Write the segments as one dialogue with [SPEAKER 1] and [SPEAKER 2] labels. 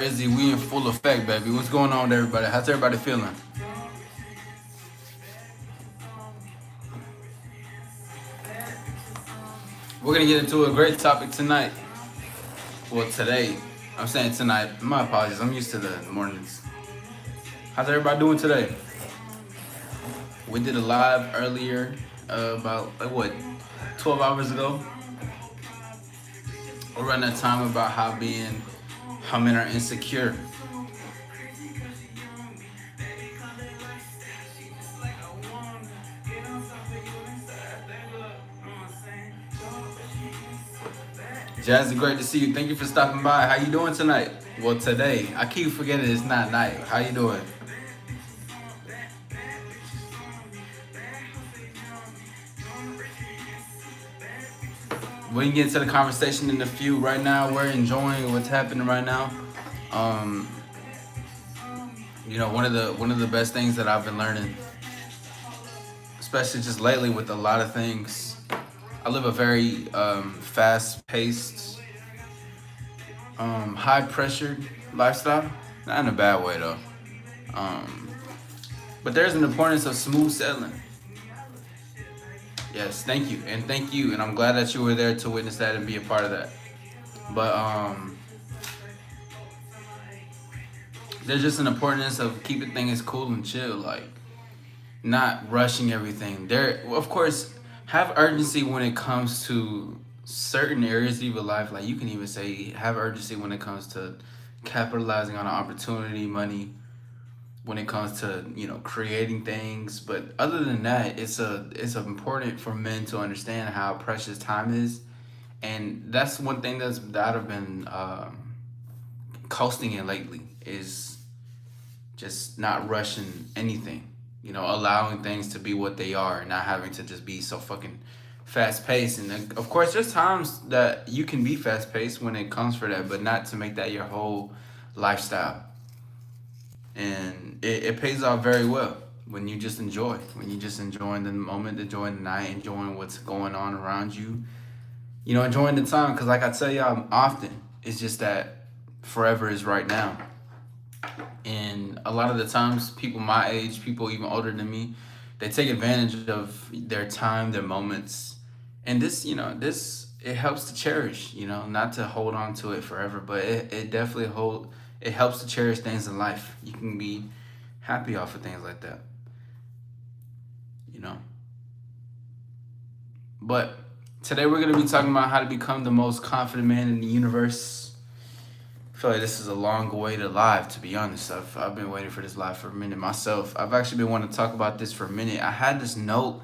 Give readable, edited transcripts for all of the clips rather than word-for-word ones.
[SPEAKER 1] Izzy, we in full effect, baby. What's going on with everybody? How's everybody feeling? We're gonna get into a great topic tonight. Well, today. I'm saying tonight. My apologies. I'm used to the mornings. How's everybody doing today? We did a live earlier, about like what, 12 hours ago. Around that time about how men are insecure. Jazzy, great to see you. Thank you for stopping by. How you doing tonight? Well, today. I keep forgetting it's not night. How you doing? We can get into the conversation in a few. Right now, we're enjoying what's happening right now. Um, one of the best things that I've been learning, especially just lately with a lot of things. I live a very fast-paced, high-pressured lifestyle. Not in a bad way though. Um, but there's an importance of smooth sailing. Yes, thank you, and I'm glad that you were there to witness that and be a part of that. But there's just an importance of keeping things cool and chill, like not rushing everything. There, of course, have urgency when it comes to certain areas of your life. Like you can even say have urgency when it comes to capitalizing on an opportunity, money, when it comes to creating things. But other than that, it's important for men to understand how precious time is, and that's one thing that I've been coasting in lately is just not rushing anything. Allowing things to be what they are, and not having to just be so fucking fast paced. And of course, there's times that you can be fast paced when it comes for that, but not to make that your whole lifestyle. And it pays off very well when you just enjoying the moment, enjoying the night, enjoying what's going on around you. Enjoying the time, because like I tell y'all often, it's just that forever is right now. And a lot of the times, people my age, people even older than me, they take advantage of their time, their moments. And this it helps to cherish, not to hold on to it forever, but it definitely it helps to cherish things in life. You can be happy off of things like that, you know. But today we're gonna be talking about how to become the most confident man in the universe. I feel like this is a long awaited live, to be honest. I've been waiting for this live for a minute myself. I've actually been wanting to talk about this for a minute. I had this note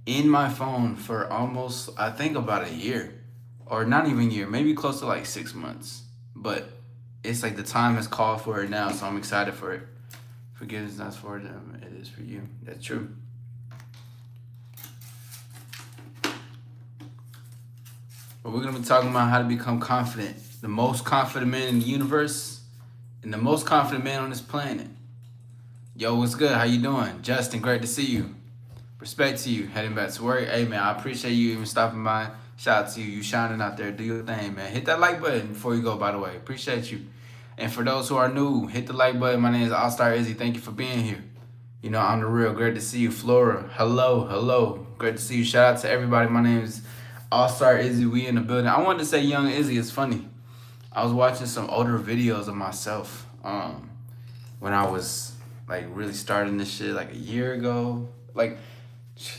[SPEAKER 1] in my phone for almost, I think, about a year. Or not even a year, maybe close to like 6 months. But it's like the time has called for it now, so I'm excited for it. Forgiveness is not for them, it is for you. That's true. But we're gonna be talking about how to become confident. The most confident man in the universe and the most confident man on this planet. Yo, what's good? How you doing? Justin, great to see you. Respect to you. Heading back to work. Hey man, I appreciate you even stopping by. Shout out to you. You shining out there. Do your thing, man. Hit that like button before you go, by the way. Appreciate you. And for those who are new, hit the like button. My name is All Star Izzy. Thank you for being here. I'm the real. Great to see you. Flora. Hello, hello. Great to see you. Shout out to everybody. My name is All Star Izzy. We in the building. I wanted to say Young Izzy. It's funny. I was watching some older videos of myself when I was like really starting this shit like a year ago. Like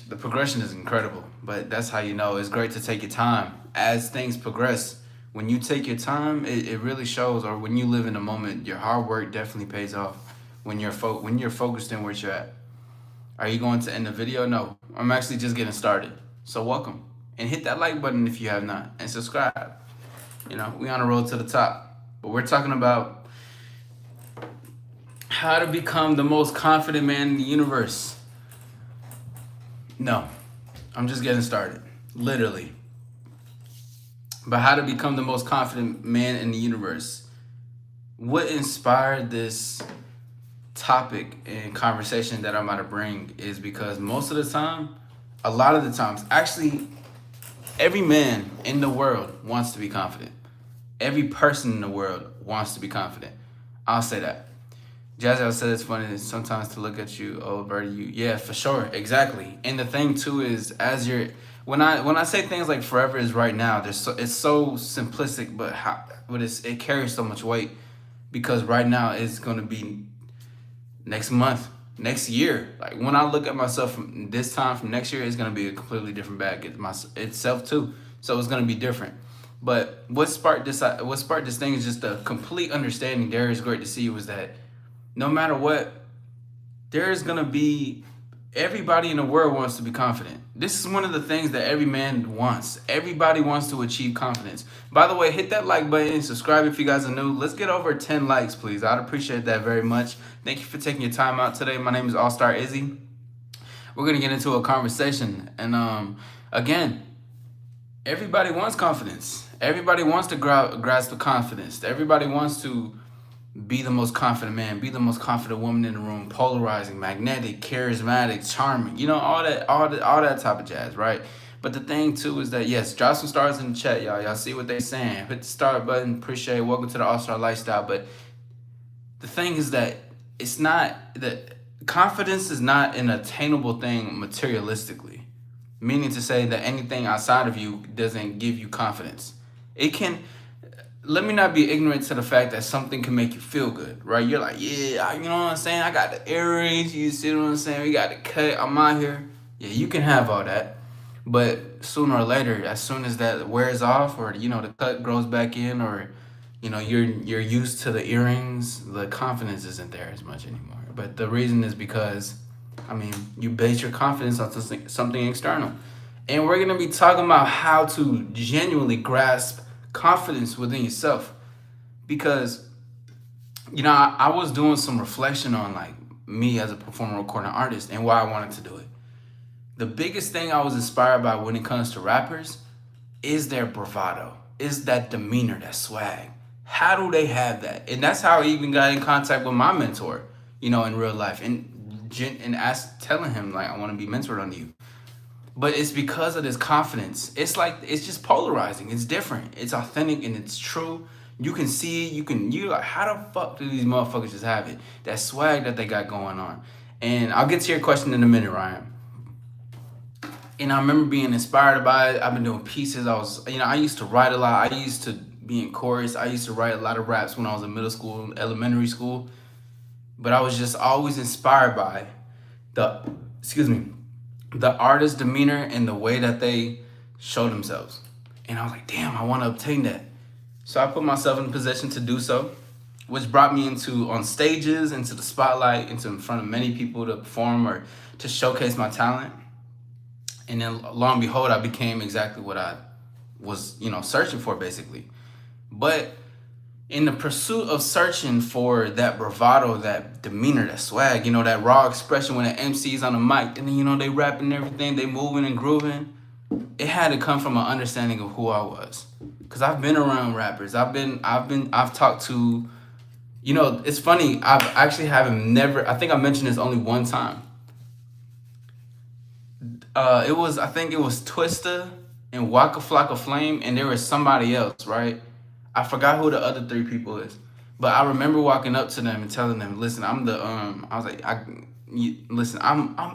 [SPEAKER 1] the progression is incredible, but that's how it's great to take your time as things progress. When you take your time, it really shows. Or when you live in the moment, your hard work definitely pays off when you're focused in where you're at. Are you going to end the video? No, I'm actually just getting started. So welcome, and hit that like button if you have not, and subscribe. We on the road to the top, but we're talking about how to become the most confident man in the universe. No, I'm just getting started, literally. But how to become the most confident man in the universe. What inspired this topic and conversation that I'm about to bring is because most of the time, a lot of the times, actually, every man in the world wants to be confident. Every person in the world wants to be confident. I'll say that. Jazzy said it's funny sometimes to look at you, oh Birdie, you yeah, for sure, exactly. And the thing too is as you're when I say things like forever is right now, it's so simplistic, but it carries so much weight because right now it's gonna be next month, next year. Like when I look at myself from this time from next year, it's gonna be a completely different bag. Itself too, so it's gonna be different. But what sparked this? What sparked this thing is just a complete understanding. Darius, great to see you. Was that no matter what, there is gonna be everybody in the world wants to be confident. This is one of the things that every man wants. Everybody wants to achieve confidence. By the way, hit that like button and subscribe if you guys are new. Let's get over 10 likes, please. I'd appreciate that very much. Thank you for taking your time out today. My name is All Star Izzy. We're gonna get into a conversation, and again, everybody wants confidence. Everybody wants to grasp the confidence. Everybody wants to be the most confident man, be the most confident woman in the room, polarizing, magnetic, charismatic, charming, all that type of jazz, right? But the thing too is that yes, drop some stars in the chat, y'all. Y'all see what they saying. Hit the start button, appreciate it. Welcome to the All-Star Lifestyle. But the thing is that it's not that confidence is not an attainable thing materialistically. Meaning to say that anything outside of you doesn't give you confidence. It can let me not be ignorant to the fact that something can make you feel good, right? You're like, yeah, you know what I'm saying? I got the earrings, you see what I'm saying? We got the cut, I'm out here. Yeah, you can have all that. But sooner or later, as soon as that wears off or, the cut grows back in or, you're used to the earrings, the confidence isn't there as much anymore. But the reason is because, you base your confidence on something external. And we're going to be talking about how to genuinely grasp confidence within yourself because I was doing some reflection on like me as a performer recording artist and why I wanted to do it. The biggest thing I was inspired by when it comes to rappers is their bravado, is that demeanor, that swag. How do they have that? And that's how I even got in contact with my mentor, in real life and telling him like I want to be mentored under you. But it's because of this confidence. It's just polarizing. It's different. It's authentic and it's true. You can see it. You're like, how the fuck do these motherfuckers just have it? That swag that they got going on. And I'll get to your question in a minute, Ryan. And I remember being inspired by it. I've been doing pieces. I used to write a lot. I used to be in chorus. I used to write a lot of raps when I was in middle school, elementary school. But I was just always inspired by the artist's demeanor and the way that they show themselves. And I was like, damn, I want to obtain that. So I put myself in a position to do so, which brought me on stages, into the spotlight, into in front of many people to perform or to showcase my talent. And then lo and behold, I became exactly what I was, searching for basically. But in the pursuit of searching for that bravado, that demeanor, that swag, that raw expression when the MC's on the mic, and then, they rapping and everything, they moving and grooving, it had to come from an understanding of who I was. Cause I've been around rappers. I've talked to, it's funny. I think I mentioned this only one time. I think it was Twista and Waka Flocka Flame, and there was somebody else, right? I forgot who the other three people is, but I remember walking up to them and telling them, "Listen, I'm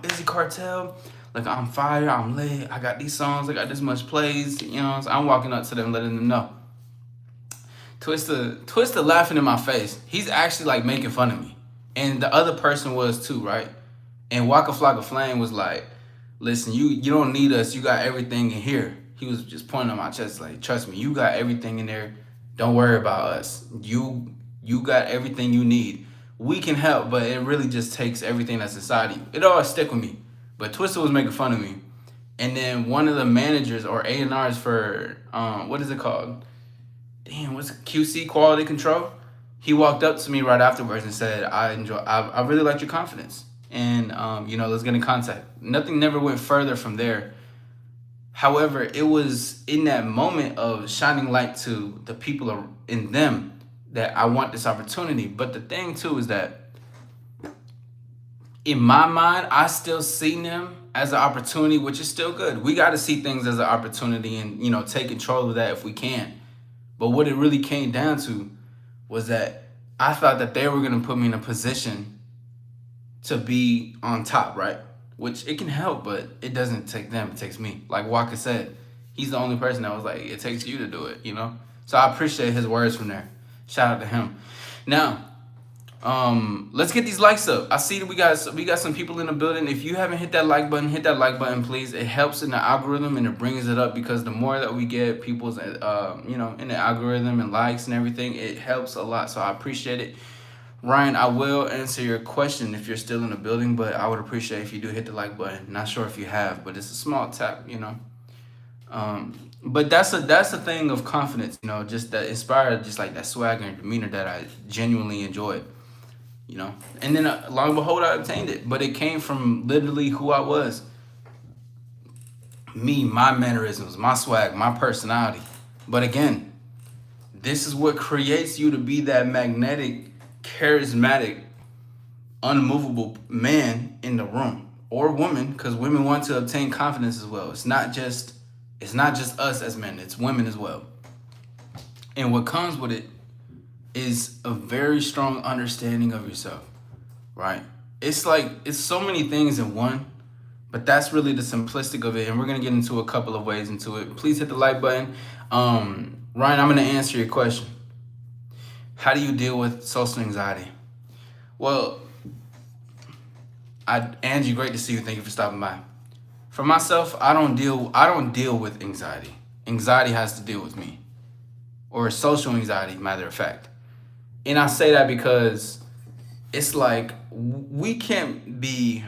[SPEAKER 1] Izzy Cartel. Like I'm fire, I'm lit. I got these songs. I got this much plays. So I'm walking up to them, letting them know." Twista laughing in my face. He's actually like making fun of me, and the other person was too, right? And Waka Flocka Flame was like, "Listen, you don't need us. You got everything in here." He was just pointing on my chest, like, "Trust me, you got everything in there. Don't worry about us. You got everything you need. We can help, but it really just takes everything that's inside of you." It all stick with me. But Twista was making fun of me. And then one of the managers or A&Rs for, what is it called? Damn, what's it? QC, quality control? He walked up to me right afterwards and said, I really like your confidence. And, let's get in contact. Nothing never went further from there. However, it was in that moment of shining light to the people in them that I want this opportunity. But the thing too is that in my mind, I still see them as an opportunity, which is still good. We got to see things as an opportunity and, take control of that if we can. But what it really came down to was that I thought that they were gonna put me in a position to be on top, right? Which it can help, but it doesn't take them, it takes me. Like Walker said, he's the only person that was like, it takes you to do it, you know? So I appreciate his words from there. Shout out to him. Now, let's get these likes up. I see that we got some people in the building. If you haven't hit that like button, hit that like button, please. It helps in the algorithm and it brings it up, because the more that we get people's in the algorithm and likes and everything, it helps a lot. So I appreciate it. Ryan, I will answer your question if you're still in the building, but I would appreciate if you do hit the like button. Not sure if you have, but it's a small tap, you know. But that's a thing of confidence, you know, just that inspired, just like that swagger and demeanor that I genuinely enjoyed, you know. And then long and behold, I obtained it, but it came from literally who I was, me, my mannerisms, my swag, my personality. But again, this is what creates you to be that magnetic, charismatic, unmovable man in the room, or woman, because women want to obtain confidence as well. It's not just us as men, it's women as well. And what comes with it is a very strong understanding of yourself, right? It's like, it's so many things in one, but that's really the simplistic of it. And we're going to get into a couple of ways into it. Please hit the like button. Ryan, I'm going to answer your question. How do you deal with social anxiety? Well, Angie, great to see you. Thank you for stopping by. For myself, I don't deal with anxiety. Anxiety has to deal with me, or social anxiety, matter of fact. And I say that because it's like we can't be,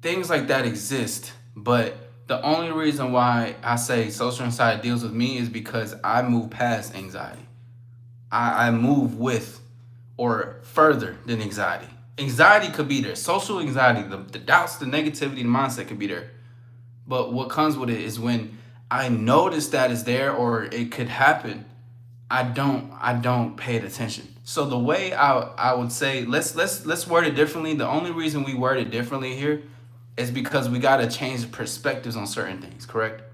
[SPEAKER 1] things like that exist, but the only reason why I say social anxiety deals with me is because I move past anxiety. I move with or further than anxiety. Anxiety could be there. Social anxiety, the doubts, the negativity, the mindset could be there. But what comes with it is when I notice that is there or it could happen, I don't pay it attention. So the way I would say, let's word it differently. The only reason we word it differently here is because we gotta change perspectives on certain things, correct?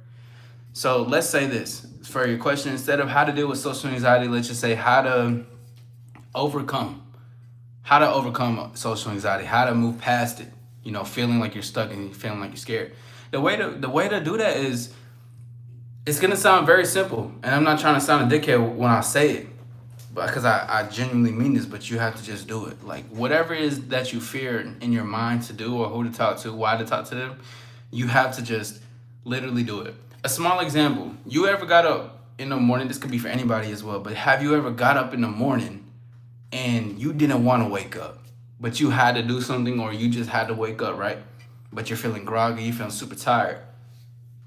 [SPEAKER 1] So let's say this for your question, instead of how to deal with social anxiety, let's just say how to overcome social anxiety, how to move past it, you know, feeling like you're stuck and feeling like you're scared. The way to do that is, it's gonna sound very simple, and I'm not trying to sound a dickhead when I say it, but because I genuinely mean this, but you have to just do it. Like whatever it is that you fear in your mind to do, or who to talk to, why to talk to them, you have to just literally do it. A small example, you ever got up in the morning, this could be for anybody as well, but have you ever got up in the morning and you didn't want to wake up, but you had to do something, or you just had to wake up, right? But you're feeling groggy, you feeling super tired.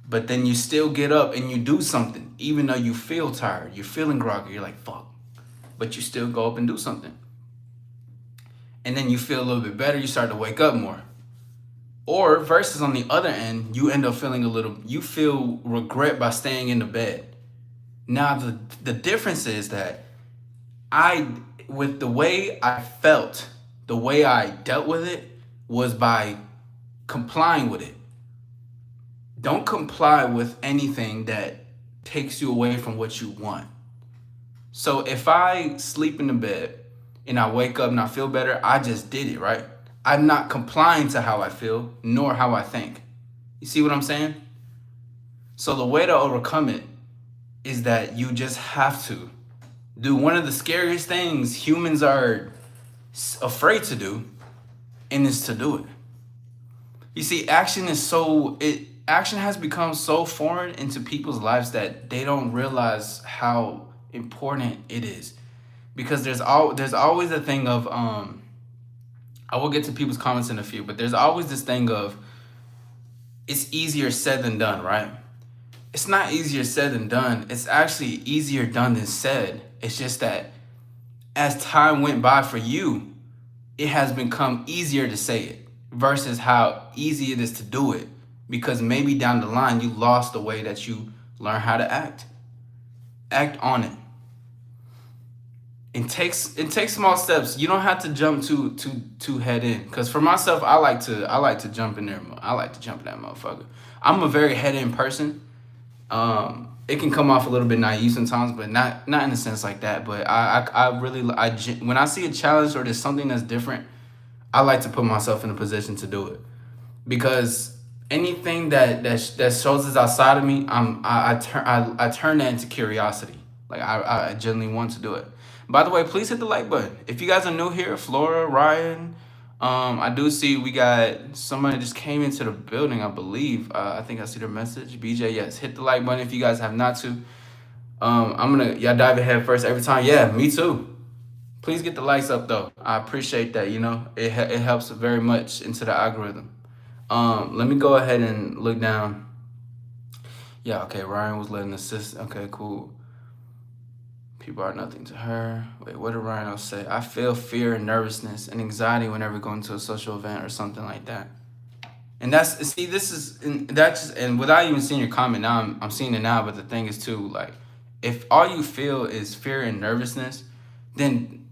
[SPEAKER 1] But then you still get up and you do something, even though you feel tired, you're feeling groggy, you're like, fuck. But you still go up and do something. And then you feel a little bit better, you start to wake up more. Or versus on the other end, you end up feeling you feel regret by staying in the bed. Now, the difference is that with the way I felt, the way I dealt with it was by complying with it. Don't comply with anything that takes you away from what you want. So if I sleep in the bed and I wake up and I feel better, I just did it, right? I'm not complying to how I feel, nor how I think. You see what I'm saying? So the way to overcome it is that you just have to do one of the scariest things humans are afraid to do, and it's to do it. You see, action has become so foreign into people's lives that they don't realize how important it is. Because there's always a thing of I will get to people's comments in a few, but there's always this thing of it's easier said than done, right? It's not easier said than done. It's actually easier done than said. It's just that as time went by for you, it has become easier to say it versus how easy it is to do it, because maybe down the line you lost the way that you learn how to act. Act on it. It takes small steps. You don't have to jump to head in. Because for myself, I like to jump in there. I like to jump in that motherfucker. I'm a very head in person. it can come off a little bit naive sometimes, but not in a sense like that. But I really when I see a challenge or there's something that's different, I like to put myself in a position to do it, because anything that shows is outside of me, I turn that into curiosity. Like I genuinely want to do it. By the way, please hit the like button if you guys are new here. Flora, Ryan, I do see we got somebody just came into the building, I believe. I think I see their message. BJ, yes, hit the like button if you guys have not to. I'm gonna y'all dive ahead first every time. Yeah, me too. Please get the likes up though. I appreciate that. You know, it helps very much into the algorithm. Let me go ahead and look down. Yeah, okay. Ryan was letting assist. Okay, cool. People are nothing to her. Wait, what did Ryan else say? I feel fear and nervousness and anxiety whenever going to a social event or something like that. And this is, and without even seeing your comment now, I'm seeing it now. But the thing is too, like, if all you feel is fear and nervousness, then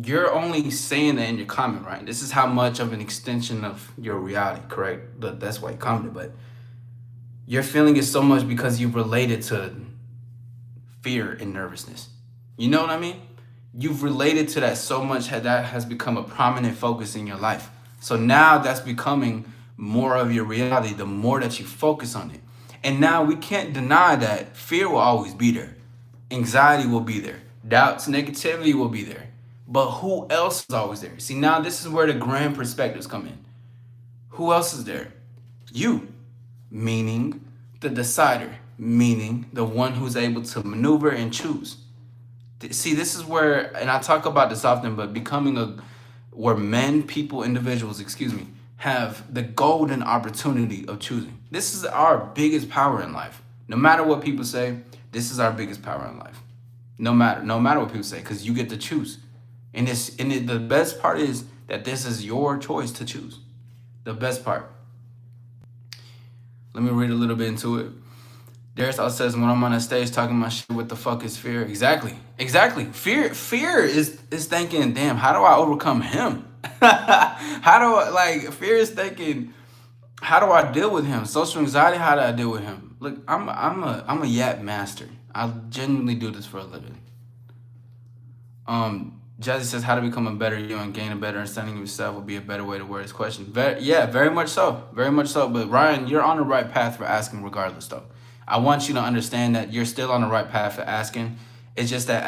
[SPEAKER 1] you're only saying that in your comment, right? This is how much of an extension of your reality, correct? That's why you commented, but you're feeling it so much because you related to fear and nervousness. You know what I mean? You've related to that so much that has become a prominent focus in your life. So now that's becoming more of your reality the more that you focus on it. And now we can't deny that fear will always be there. Anxiety will be there. Doubts, negativity will be there. But who else is always there? See, now this is where the grand perspectives come in. Who else is there? You, meaning the decider, meaning the one who's able to maneuver and choose. See, this is where, and I talk about this often, but where individuals, have the golden opportunity of choosing. This is our biggest power in life. No matter what people say, this is our biggest power in life. No matter what people say, because you get to choose. And the best part is that this is your choice to choose. The best part. Let me read a little bit into it. Darius all says, when I'm on a stage talking my shit, what the fuck is fear? Exactly. Fear is thinking, damn, how do I overcome him? Fear is thinking, how do I deal with him? Social anxiety, how do I deal with him? Look, I'm a yap master. I genuinely do this for a living. Jazzy says, how to become a better you and gain a better understanding of yourself would be a better way to word this question. Very much so. Very much so. But Ryan, you're on the right path for asking regardless, though. I want you to understand that you're still on the right path for asking. It's just that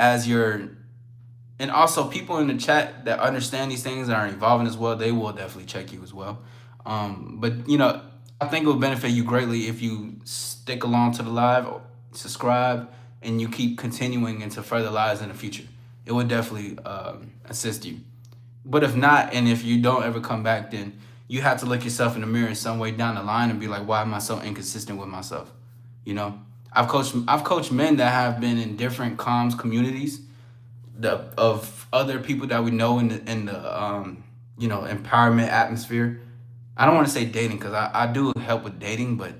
[SPEAKER 1] and also people in the chat that understand these things and are evolving as well, they will definitely check you as well. But, I think it would benefit you greatly if you stick along to the live, subscribe, and you keep continuing into further lives in the future. It would definitely assist you. But if not, and if you don't ever come back, then you have to look yourself in the mirror in some way down the line and be like, why am I so inconsistent with myself? I've coached men that have been in different comms communities of other people that we know in the empowerment atmosphere. I don't want to say dating, because I do help with dating, but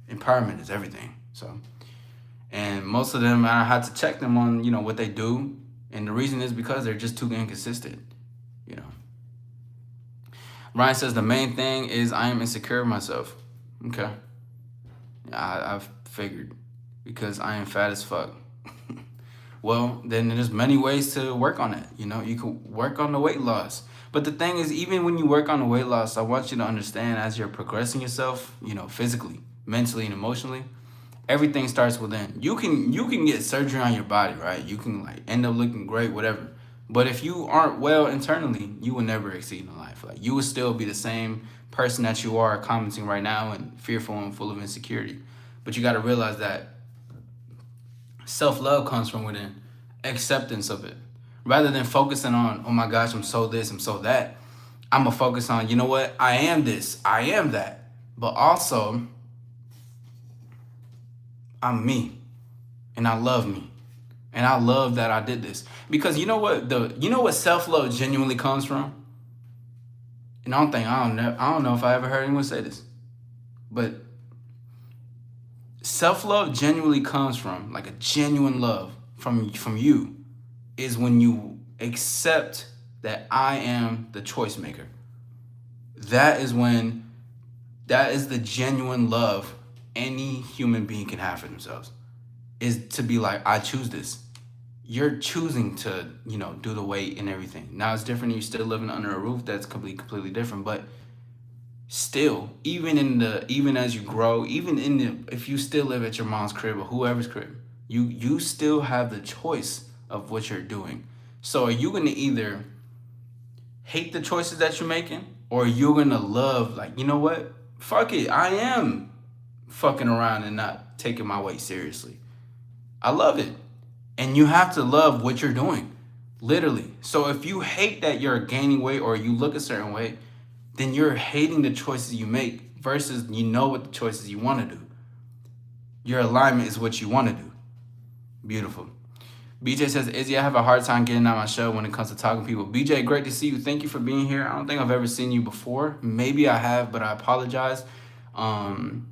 [SPEAKER 1] empowerment is everything. So, and most of them, I had to check them on what they do. And the reason is because they're just too inconsistent, Ryan says the main thing is I am insecure of myself. Okay. I've figured, because I am fat as fuck. Well, then there's many ways to work on it. You can work on the weight loss. But the thing is, even when you work on the weight loss, I want you to understand, as you're progressing yourself, physically, mentally, and emotionally, everything starts within. You can get surgery on your body, right? You can end up looking great, whatever. But if you aren't well internally, you will never exceed in life. You will still be the same person that you are commenting right now, and fearful and full of insecurity. But you got to realize that self-love comes from within, acceptance of it. Rather than focusing on, oh my gosh, I'm so this, I'm so that, I'm going to focus on, you know what? I am this, I am that. But also, I'm me, and I love me, and I love that I did this. Because you know what self-love genuinely comes from? And I don't know if I ever heard anyone say this, but self-love genuinely comes from, a genuine love from you, is when you accept that I am the choice maker. That is the genuine love any human being can have for themselves. is to be like, I choose this. You're choosing to, do the weight and everything. Now it's different. You're still living under a roof. That's completely different. But still, even as you grow, if you still live at your mom's crib or whoever's crib, you still have the choice of what you're doing. So are you gonna either hate the choices that you're making, or you're gonna love, like, you know what? Fuck it. I am fucking around and not taking my weight seriously. I love it. And you have to love what you're doing. Literally. So if you hate that you're gaining weight or you look a certain way, then you're hating the choices you make versus what the choices you want to do. Your alignment is what you want to do. Beautiful. BJ says, Izzy, I have a hard time getting on my show when it comes to talking to people. BJ, great to see you. Thank you for being here. I don't think I've ever seen you before. Maybe I have, but I apologize. Welcome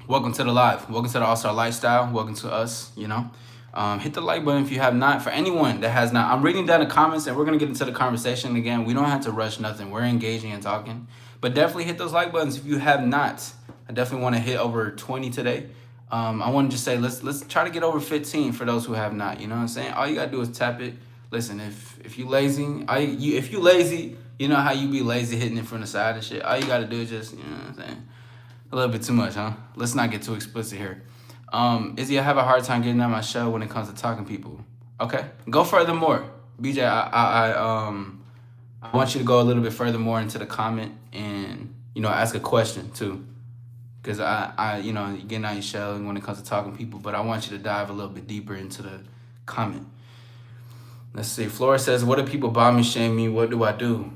[SPEAKER 1] to the live. Welcome to the All-Star Lifestyle. Welcome to us, Hit the like button if you have not. For anyone that has not, I'm reading down the comments and we're going to get into the conversation again. We don't have to rush nothing. We're engaging and talking. But definitely hit those like buttons if you have not. I definitely want to hit over 20 today. I want to just say, let's try to get over 15 for those who have not. You know what I'm saying? All you got to do is tap it. Listen, if you lazy, if you lazy, you know how you be lazy hitting it from the side and shit. All you got to do is just, you know what I'm saying? A little bit too much, huh? Let's not get too explicit here. Izzy, I have a hard time getting on my show when it comes to talking to people. Okay, go furthermore. BJ, I want you to go a little bit further more into the comment and, ask a question too. Because you're getting on your show when it comes to talking to people, but I want you to dive a little bit deeper into the comment. Let's see. Flora says, what if people body shame me? What do I do?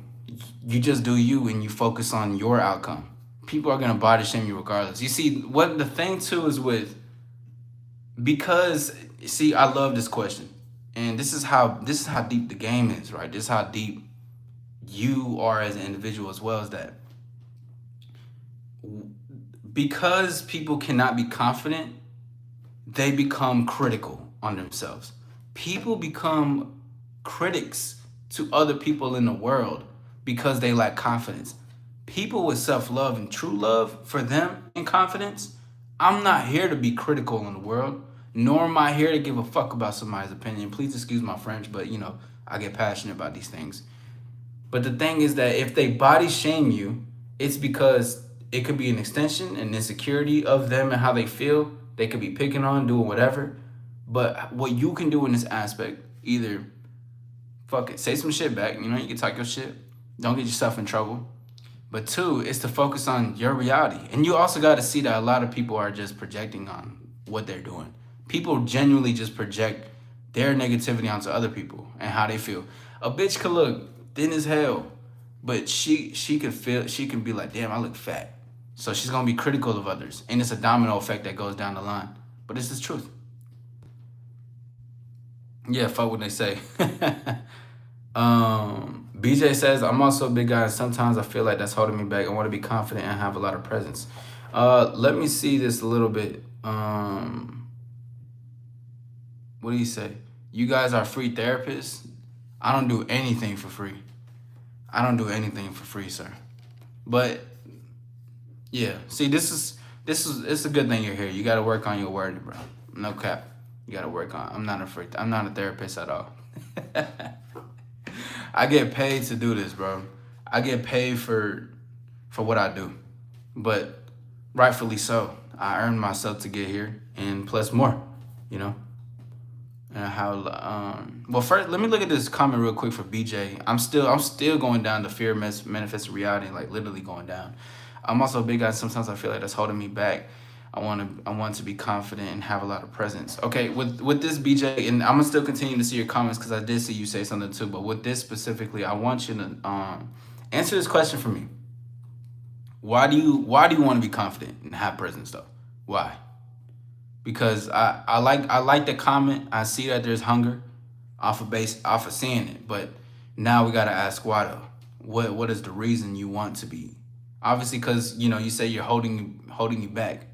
[SPEAKER 1] You just do you and you focus on your outcome. People are going to body shame you regardless. You see, what the thing too is because I love this question. And this is how deep the game is, right? This is how deep you are as an individual as well as that. Because people cannot be confident, they become critical on themselves. People become critics to other people in the world because they lack confidence. People with self-love and true love for them and confidence, I'm not here to be critical in the world, nor am I here to give a fuck about somebody's opinion. Please excuse my French, but I get passionate about these things. But the thing is that if they body shame you, it's because it could be an extension, an insecurity of them and how they feel. They could be picking on, doing whatever. But what you can do in this aspect, either fuck it, say some shit back. You can talk your shit. Don't get yourself in trouble. But two, is to focus on your reality. And you also got to see that a lot of people are just projecting on what they're doing. People genuinely just project their negativity onto other people and how they feel. A bitch could look thin as hell, but she can be like, damn, I look fat. So she's going to be critical of others. And it's a domino effect that goes down the line. But it's the truth. Yeah, fuck what they say. BJ says, I'm also a big guy, and sometimes I feel like that's holding me back. I want to be confident and have a lot of presence. Let me see this a little bit. What do you say? You guys are free therapists? I don't do anything for free. I don't do anything for free, sir. But yeah, see, it's a good thing you're here. You got to work on your wording, bro. No cap. You got to work on. I'm not a therapist at all. I get paid to do this, bro. I get paid for what I do. But rightfully so. I earned myself to get here and plus more, And how well, first let me look at this comment real quick for BJ. I'm still going down the fear manifest reality, like literally going down. I'm also a big guy. Sometimes I feel like that's holding me back. I want to be confident and have a lot of presence. Okay, with this BJ, and I'm gonna still continue to see your comments because I did see you say something too. But with this specifically, I want you to answer this question for me. Why do you want to be confident and have presence though? Why? Because I like the comment. I see that there's hunger off of seeing it. But now we gotta ask why though. What is the reason you want to be? Obviously, because you say you're holding you back.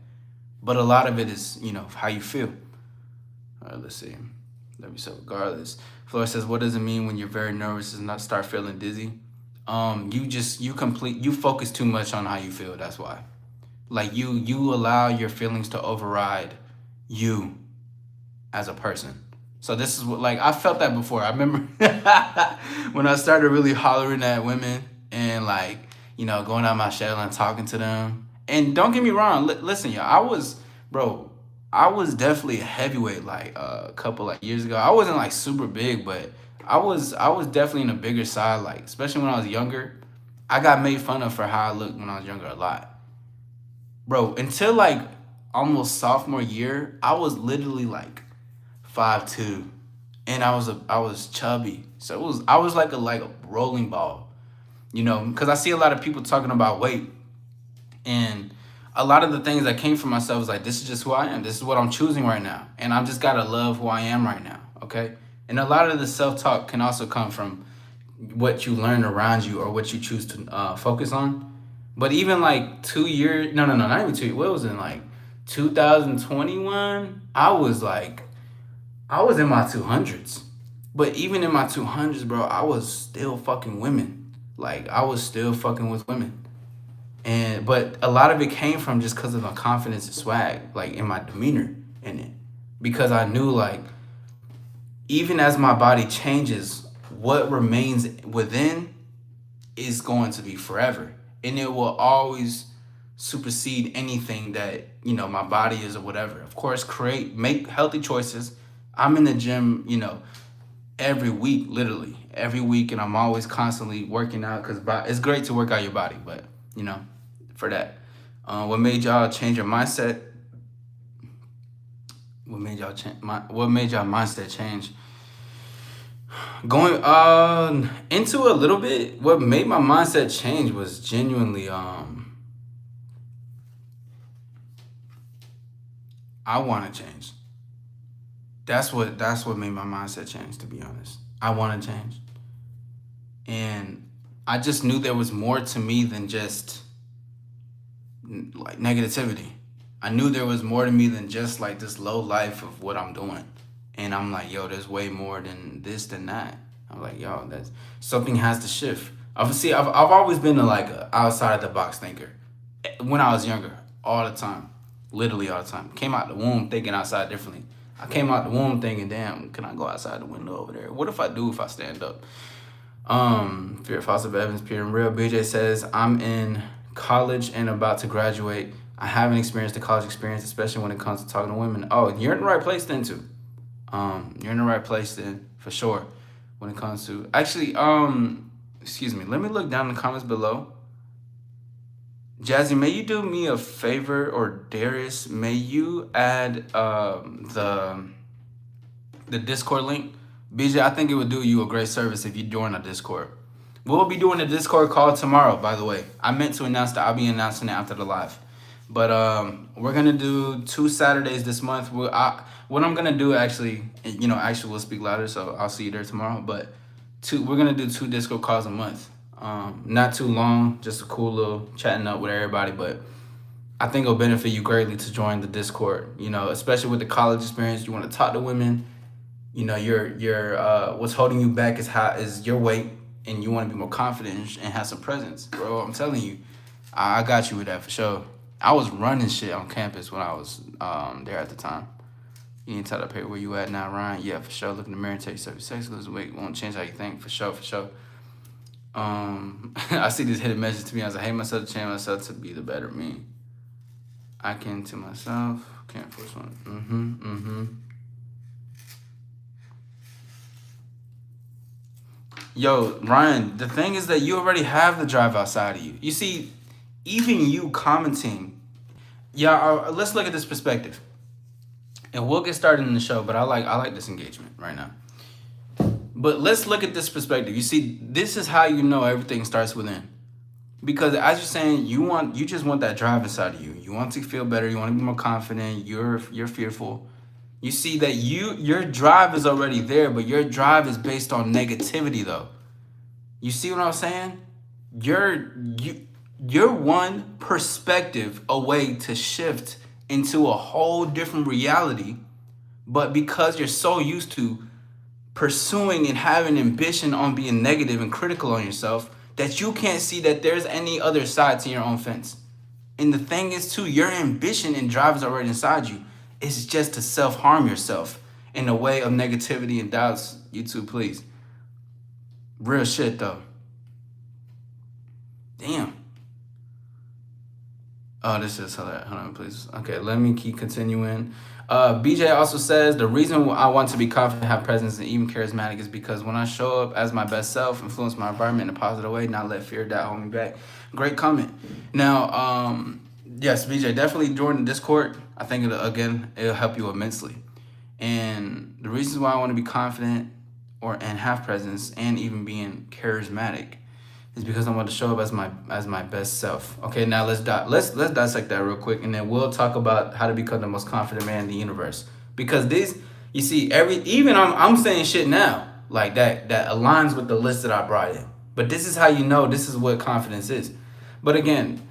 [SPEAKER 1] But a lot of it is, how you feel. All right, let's see. Let me say regardless. Flora says, what does it mean when you're very nervous and not start feeling dizzy? You focus too much on how you feel. That's why. Like you allow your feelings to override you. as a person. So this is what, like, I felt that before. I remember when I started really hollering at women and, like, going out my shell and talking to them. And don't get me wrong, listen, y'all, bro, I was definitely a heavyweight like a couple like years ago. I wasn't like super big, but I was definitely in a bigger side, like especially when I was younger. I got made fun of for how I looked when I was younger a lot. Bro, until like almost sophomore year, I was literally like 5'2", and I was chubby. So I was like a rolling ball, because I see a lot of people talking about weight, and a lot of the things that came from myself was like, this is just who I am. This is what I'm choosing right now, and I'm just gotta love who I am right now. Okay, and a lot of the self talk can also come from what you learn around you or what you choose to focus on. But even like 2 years, no, no, no, not even 2 years. What was it, like 2021? I was in my 200s. But even in my 200s, bro, I was still fucking women. Like, I was still fucking with women. But a lot of it came from just because of my confidence and swag, like in my demeanor in it. Because I knew, like, even as my body changes, what remains within is going to be forever. And it will always supersede anything that, my body is or whatever. Of course, make healthy choices. I'm in the gym, every week, literally every week, and I'm always constantly working out because it's great to work out your body, but for that, what made y'all change your mindset? What made y'all change? What made y'all mindset change? Going into a little bit, what made my mindset change was genuinely I want to change. That's what made my mindset change. To be honest, I want to change, and I just knew there was more to me than just like negativity. I knew there was more to me than just like this low life of what I'm doing. And I'm like, yo, there's way more than this, than that. I'm like, yo, that's something has to shift. Obviously, I've always been like a outside the box thinker. When I was younger, all the time, literally all the time. Came out the womb thinking outside differently. I came out the womb thinking, damn, can I go outside the window over there? What if I do if I stand up? Fear Foster Evans, Pure and Real. BJ says, I'm in college and about to graduate. I haven't experienced the college experience, especially when it comes to talking to women. Oh, you're in the right place then too. You're in the right place then for sure. When it comes to actually, excuse me. Let me look down in the comments below. Jazzy, may you do me a favor, or Darius, may you add the Discord link? BJ, I think it would do you a great service if you join our Discord. We'll be doing a Discord call tomorrow, by the way. I meant to announce that. I'll be announcing it after the live. But we're gonna do 2 Saturdays this month. What I'm gonna do actually will speak louder, so I'll see you there tomorrow. But we're gonna do 2 Discord calls a month. Not too long, just a cool little chatting up with everybody. But I think it'll benefit you greatly to join the Discord. Especially with the college experience, you want to talk to women. Your what's holding you back is your weight, and you want to be more confident and have some presence, bro. I'm telling you, I got you with that for sure. I was running shit on campus when I was there at the time. You need to tell up here where you at now, Ryan. Yeah, for sure. Look in the mirror and tell yourself your sex, lose weight, won't change how you think. For sure, for sure. I see this hidden message to me as I hate myself to change myself to be the better me. I can to myself. Can't force one. Yo, Ryan, the thing is that you already have the drive outside of you. You see, even you commenting, let's look at this perspective. And we'll get started in the show, but I like this engagement right now. But let's look at this perspective. You see, this is how you know everything starts within. Because as you're saying, you just want that drive inside of you. You want to feel better, you want to be more confident, you're fearful. You see that your drive is already there, but your drive is based on negativity though. You see what I'm saying? You're one perspective away to shift into a whole different reality, but because you're so used to pursuing and having ambition on being negative and critical on yourself, that you can't see that there's any other side to your own fence. And the thing is too, your ambition and drive is already inside you. It's just to self-harm yourself. in the way of negativity and doubts. YouTube, please. Real shit though. Damn. Oh, this is hilarious. Hold on, please. Okay, let me keep continuing. BJ also says, the reason I want to be confident, have presence, and even charismatic is because when I show up as my best self, influence my environment in a positive way, not let fear, doubt hold me back. Great comment. Now, yes, BJ, definitely join the Discord. I think, it'll help you immensely. And the reasons why I want to be confident and have presence and even being charismatic is because I want to show up as my best self. Okay, now let's dissect that real quick, and then we'll talk about how to become the most confident man in the universe. Because you see, I'm saying shit now like that aligns with the list that I brought in. But this is how you know this is what confidence is. But again,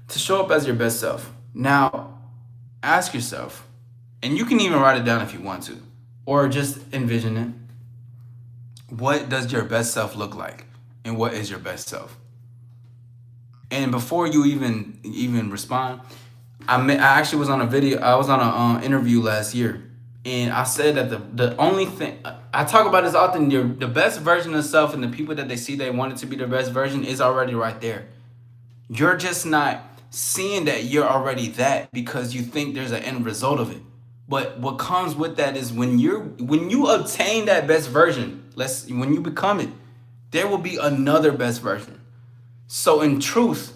[SPEAKER 1] to show up as your best self. Now, ask yourself, and you can even write it down if you want to, or just envision it. What does your best self look like? And what is your best self? And before you even respond, I actually was on a video. I was on an interview last year, and I said that the only thing I talk about this often, the best version of self and the people that they see they want it to be their best version is already right there. You're just not seeing that you're already that because you think there's an end result of it. But what comes with that is when you obtain that best version, when you become it, there will be another best version. So in truth,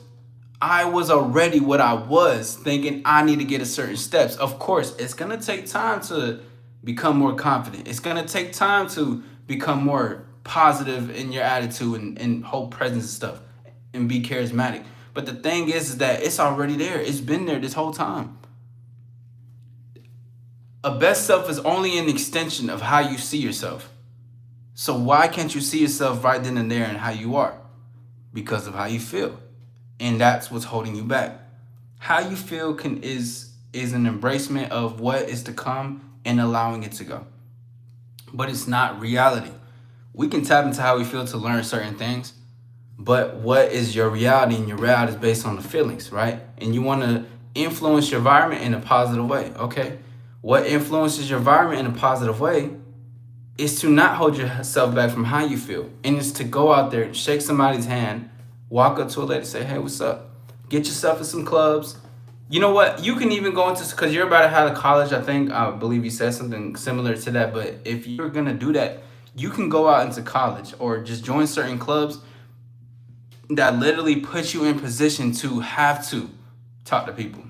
[SPEAKER 1] I was already what I was, thinking I need to get a certain steps. Of course, it's going to take time to become more confident. It's going to take time to become more positive in your attitude and hold presence and stuff and be charismatic. But the thing is that it's already there. It's been there this whole time. A best self is only an extension of how you see yourself. So why can't you see yourself right then and there and how you are? Because of how you feel. And that's what's holding you back. How you feel is an embracement of what is to come and allowing it to go. But it's not reality. We can tap into how we feel to learn certain things, but what is your reality? And your reality is based on the feelings, right? And you want to influence your environment in a positive way, okay? What influences your environment in a positive way is to not hold yourself back from how you feel. And it's to go out there, shake somebody's hand, walk up to a lady, say, hey, what's up? Get yourself in some clubs. You know what? You can even go into, because you're about to have a college, I believe you said something similar to that. But if you're going to do that, you can go out into college or just join certain clubs that literally put you in position to have to talk to people.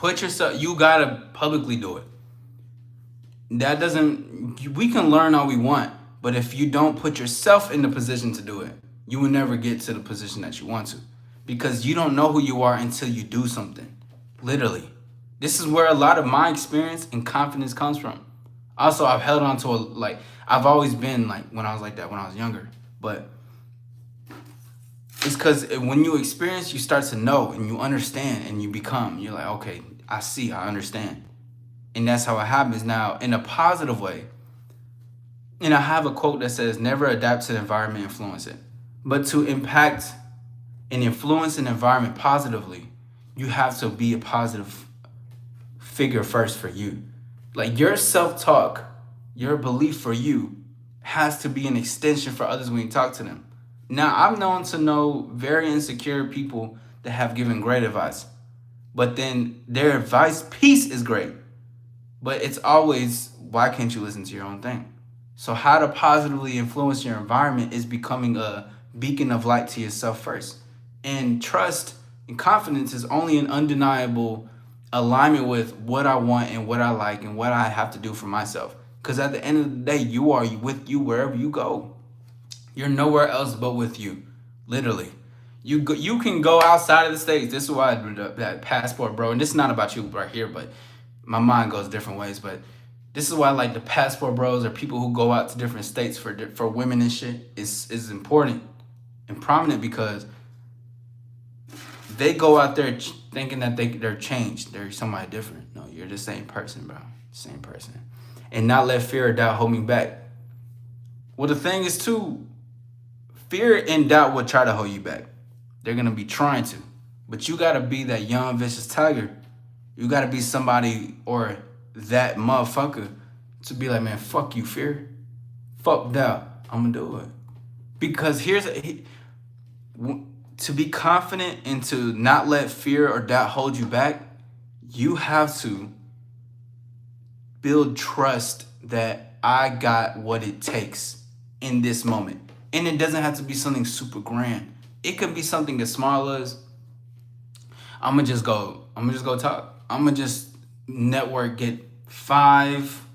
[SPEAKER 1] You got to publicly do it. We can learn all we want, but if you don't put yourself in the position to do it, you will never get to the position that you want to, because you don't know who you are until you do something. Literally. This is where a lot of my experience and confidence comes from. Also, I've held on to I've always been when I was like that when I was younger, but it's because when you experience, you start to know and you understand and you're like, okay, I see, I understand. And that's how it happens now in a positive way. And I have a quote that says, never adapt to the environment, influence it. But to impact and influence an environment positively, you have to be a positive figure first for you. Like your self-talk, your belief for you has to be an extension for others when you talk to them. Now, I'm known to know very insecure people that have given great advice, but then their advice piece is great. But it's always, why can't you listen to your own thing? So how to positively influence your environment is becoming a beacon of light to yourself first. And trust and confidence is only an undeniable alignment with what I want and what I like and what I have to do for myself. Because at the end of the day, you are with you wherever you go. You're nowhere else but with you, literally. You can go outside of the States. This is why I do that passport, bro. And this is not about you right here, but my mind goes different ways. But this is why I like the passport bros or people who go out to different states for women and shit is important and prominent, because they go out there thinking that they're changed. They're somebody different. No, you're the same person, bro. Same person. And not let fear or doubt hold me back. Well, the thing is, too, fear and doubt will try to hold you back. They're going to be trying to. But you got to be that young, vicious tiger. You got to be somebody or that motherfucker to be like, man, fuck you, fear. Fuck that. I'm gonna do it. Because to be confident and to not let fear or doubt hold you back, you have to build trust that I got what it takes in this moment. And it doesn't have to be something super grand. It could be something as small as I'm gonna just go talk. I'm gonna just network, get 5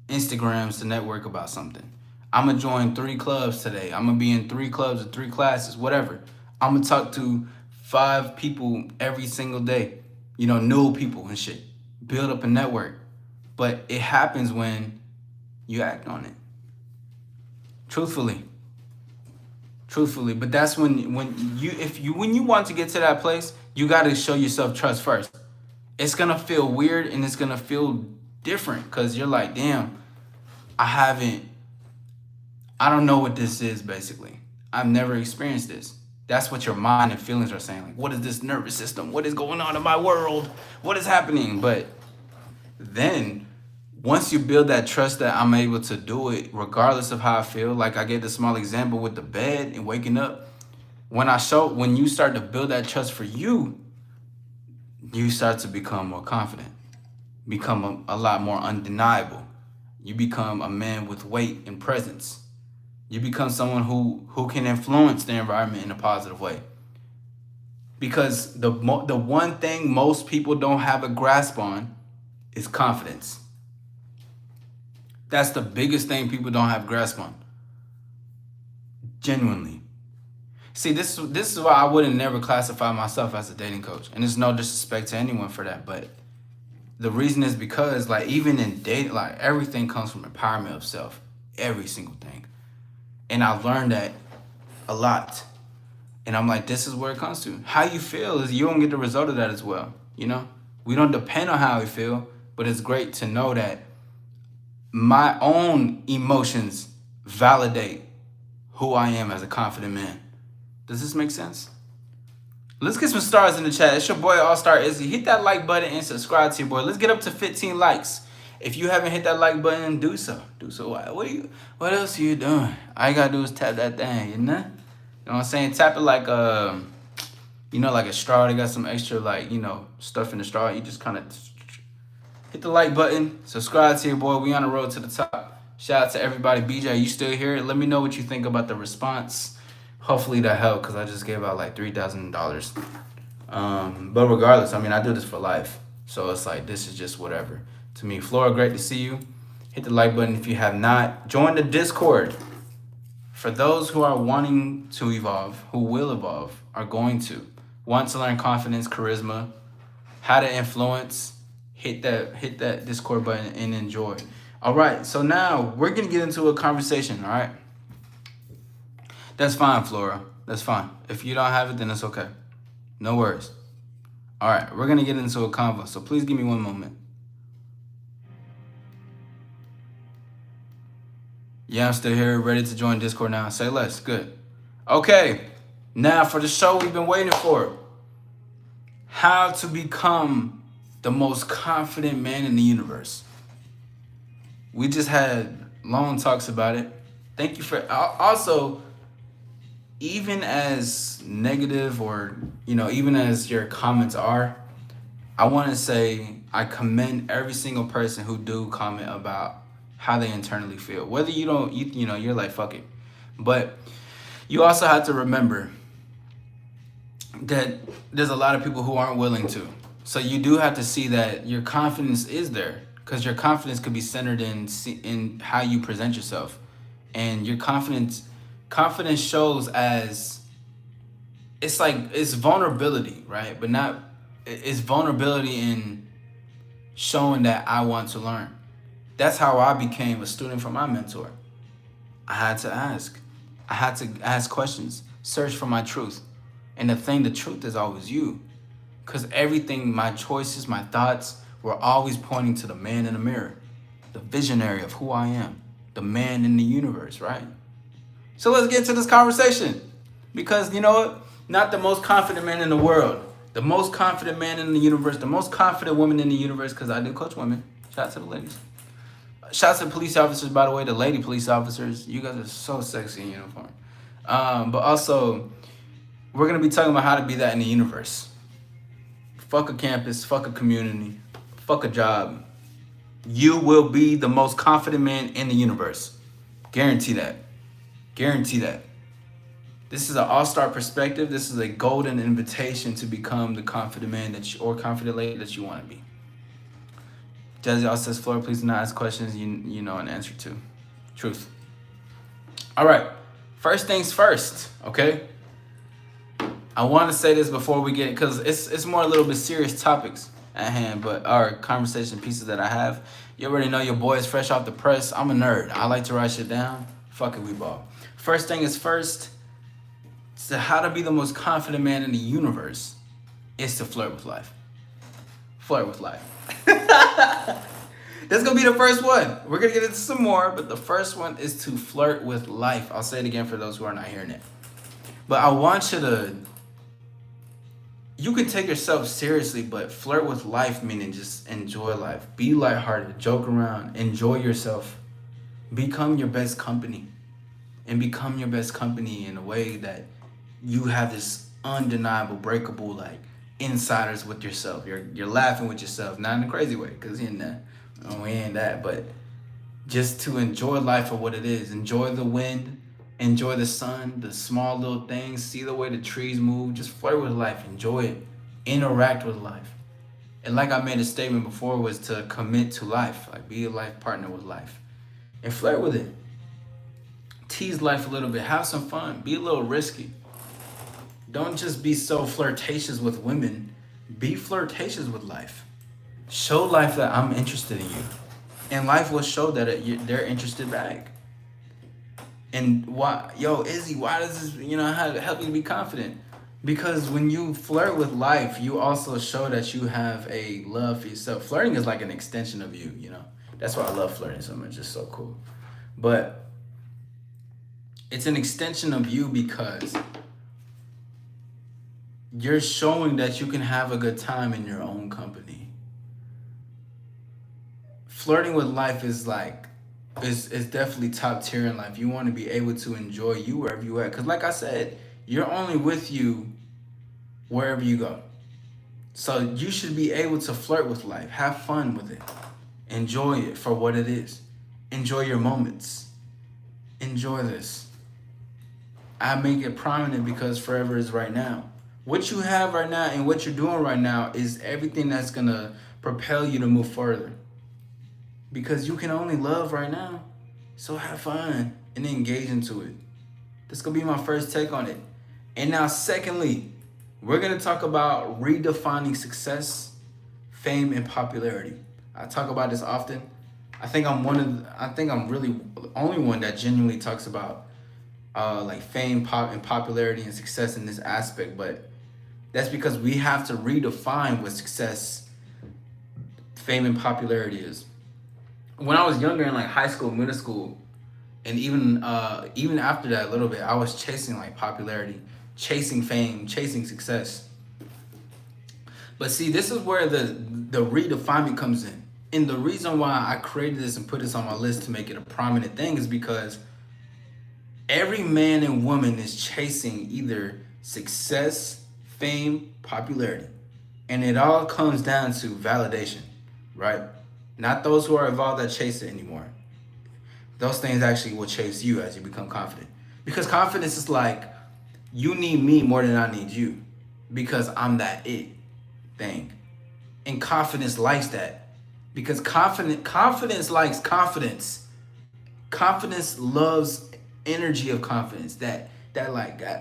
[SPEAKER 1] Instagrams to network about something. I'm gonna join 3 clubs today. I'm gonna be in 3 clubs or 3 classes, whatever. I'm gonna talk to 5 people every single day, new people and shit. Build up a network. But it happens when you act on it. Truthfully. But that's when you want to get to that place, you gotta show yourself trust first. It's gonna feel weird and it's gonna feel different because you're like, damn, I don't know what this is, basically. I've never experienced this. That's what your mind and feelings are saying. Like, what is this nervous system? What is going on in my world? What is happening? But then once you build that trust that I'm able to do it regardless of how I feel, like I gave the small example with the bed and waking up, when you start to build that trust for you, you start to become more confident, become a lot more undeniable. You become a man with weight and presence. You become someone who can influence the environment in a positive way. Because the one thing most people don't have a grasp on is confidence. That's the biggest thing people don't have grasp on. Genuinely. See, this is why I wouldn't never classify myself as a dating coach. And there's no disrespect to anyone for that. But the reason is because, like, even in dating, like, everything comes from empowerment of self. Every single thing. And I learned that a lot. And I'm like, this is where it comes to. How you feel is you don't get the result of that as well. We don't depend on how we feel. But it's great to know that my own emotions validate who I am as a confident man. Does this make sense? Let's get some stars in the chat. It's your boy All-Star Izzy. Hit that like button and subscribe to your boy. Let's get up to 15 likes. If you haven't hit that like button, do so. Do so. What else are you doing? All you gotta do is tap that thing, You know what I'm saying? Tap it like like a straw. They got some extra stuff in the straw. You just kind of hit the like button, subscribe to your boy. We on the road to the top. Shout out to everybody. BJ, you still here? Let me know what you think about the response. Hopefully that helped because I just gave out like $3,000. But regardless, I do this for life. So it's like, this is just whatever. To me, Flora, great to see you. Hit the like button if you have not. Join the Discord. For those who are wanting to evolve, who will evolve, are going to. Want to learn confidence, charisma, how to influence, hit that Discord button and enjoy. All right, so now we're going to get into a conversation, all right? That's fine, Flora. That's fine. If you don't have it, then it's okay. No worries. All right, we're going to get into a convo, so please give me one moment. Yeah, I'm still here, ready to join Discord now. Say less. Good. Okay, now for the show we've been waiting for. How to become the most confident man in the universe. We just had long talks about it. Thank you for... Also, even as negative or, even as your comments are, I want to say I commend every single person who do comment about how they internally feel. Whether you don't, you're like, fuck it. But you also have to remember that there's a lot of people who aren't willing to. So you do have to see that your confidence is there, because your confidence could be centered in how you present yourself. And your confidence shows as, it's vulnerability, right? But it's vulnerability in showing that I want to learn. That's how I became a student from my mentor. I had to ask. I had to ask questions, search for my truth. And the truth is always you. Because everything, my choices, my thoughts, were always pointing to the man in the mirror, the visionary of who I am, the man in the universe, right? So let's get into this conversation. Because you know what? Not the most confident man in the world, the most confident man in the universe, the most confident woman in the universe, because I do coach women. Shout out to the ladies. Shout out to police officers, by the way, the lady police officers. You guys are so sexy in uniform. But also, we're going to be talking about how to be that in the universe. Fuck a campus, fuck a community, fuck a job. You will be the most confident man in the universe. Guarantee that. Guarantee that. This is an all-star perspective. This is a golden invitation to become the confident man or confident lady that you want to be. Jazzy also says, Flora, please do not ask questions you know an answer to. Truth. All right. First things first, okay? I want to say this before we get, because it's more a little bit serious topics at hand, but our conversation pieces that I have, you already know your boy is fresh off the press. I'm a nerd. I like to write shit down. Fuck it, we ball. First thing is first, so how to be the most confident man in the universe is to flirt with life. Flirt with life. That's going to be the first one. We're going to get into some more, but the first one is to flirt with life. I'll say it again for those who are not hearing it. But I want you to, you can take yourself seriously, but flirt with life, meaning just enjoy life. Be lighthearted, joke around, enjoy yourself. Become your best company. And become your best company in a way that you have this undeniable, breakable, like, insiders with yourself. You're laughing with yourself, not in a crazy way, because we ain't that, but just to enjoy life for what it is. Enjoy the wind, enjoy the sun, the small little things, see the way the trees move. Just flirt with life, enjoy it, interact with life. And like I made a statement before, was to commit to life, like be a life partner with life and flirt with it. Tease life a little bit, have some fun, be a little risky. Don't just be so flirtatious with women. Be flirtatious with life. Show life that I'm interested in you. And life will show that they're interested back. And why, Izzy, why does this, help you to be confident? Because when you flirt with life, you also show that you have a love for yourself. Flirting is like an extension of you, That's why I love flirting so much. It's so cool. But it's an extension of you because you're showing that you can have a good time in your own company. Flirting with life is definitely top tier in life. You want to be able to enjoy you wherever you at. Because like I said, you're only with you wherever you go. So you should be able to flirt with life. Have fun with it. Enjoy it for what it is. Enjoy your moments. Enjoy this. I make it prominent because forever is right now. What you have right now and what you're doing right now is everything that's going to propel you to move further. Because you can only love right now. So have fun and engage into it. This is going to be my first take on it. And now, secondly, we're going to talk about redefining success, fame, and popularity. I talk about this often. I think I'm really the only one that genuinely talks about fame, and popularity and success in this aspect. But that's because we have to redefine what success, fame, and popularity is. When I was younger in high school, middle school, and even after that a little bit, I was chasing popularity, chasing fame, chasing success. But see, this is where the redefinement comes in. And the reason why I created this and put this on my list to make it a prominent thing is because every man and woman is chasing either success, fame, popularity. And it all comes down to validation, right? Not those who are involved that chase it anymore. Those things actually will chase you as you become confident. Because confidence is you need me more than I need you. Because I'm that it thing. And confidence likes that. Because confidence likes confidence. Confidence loves energy of confidence. That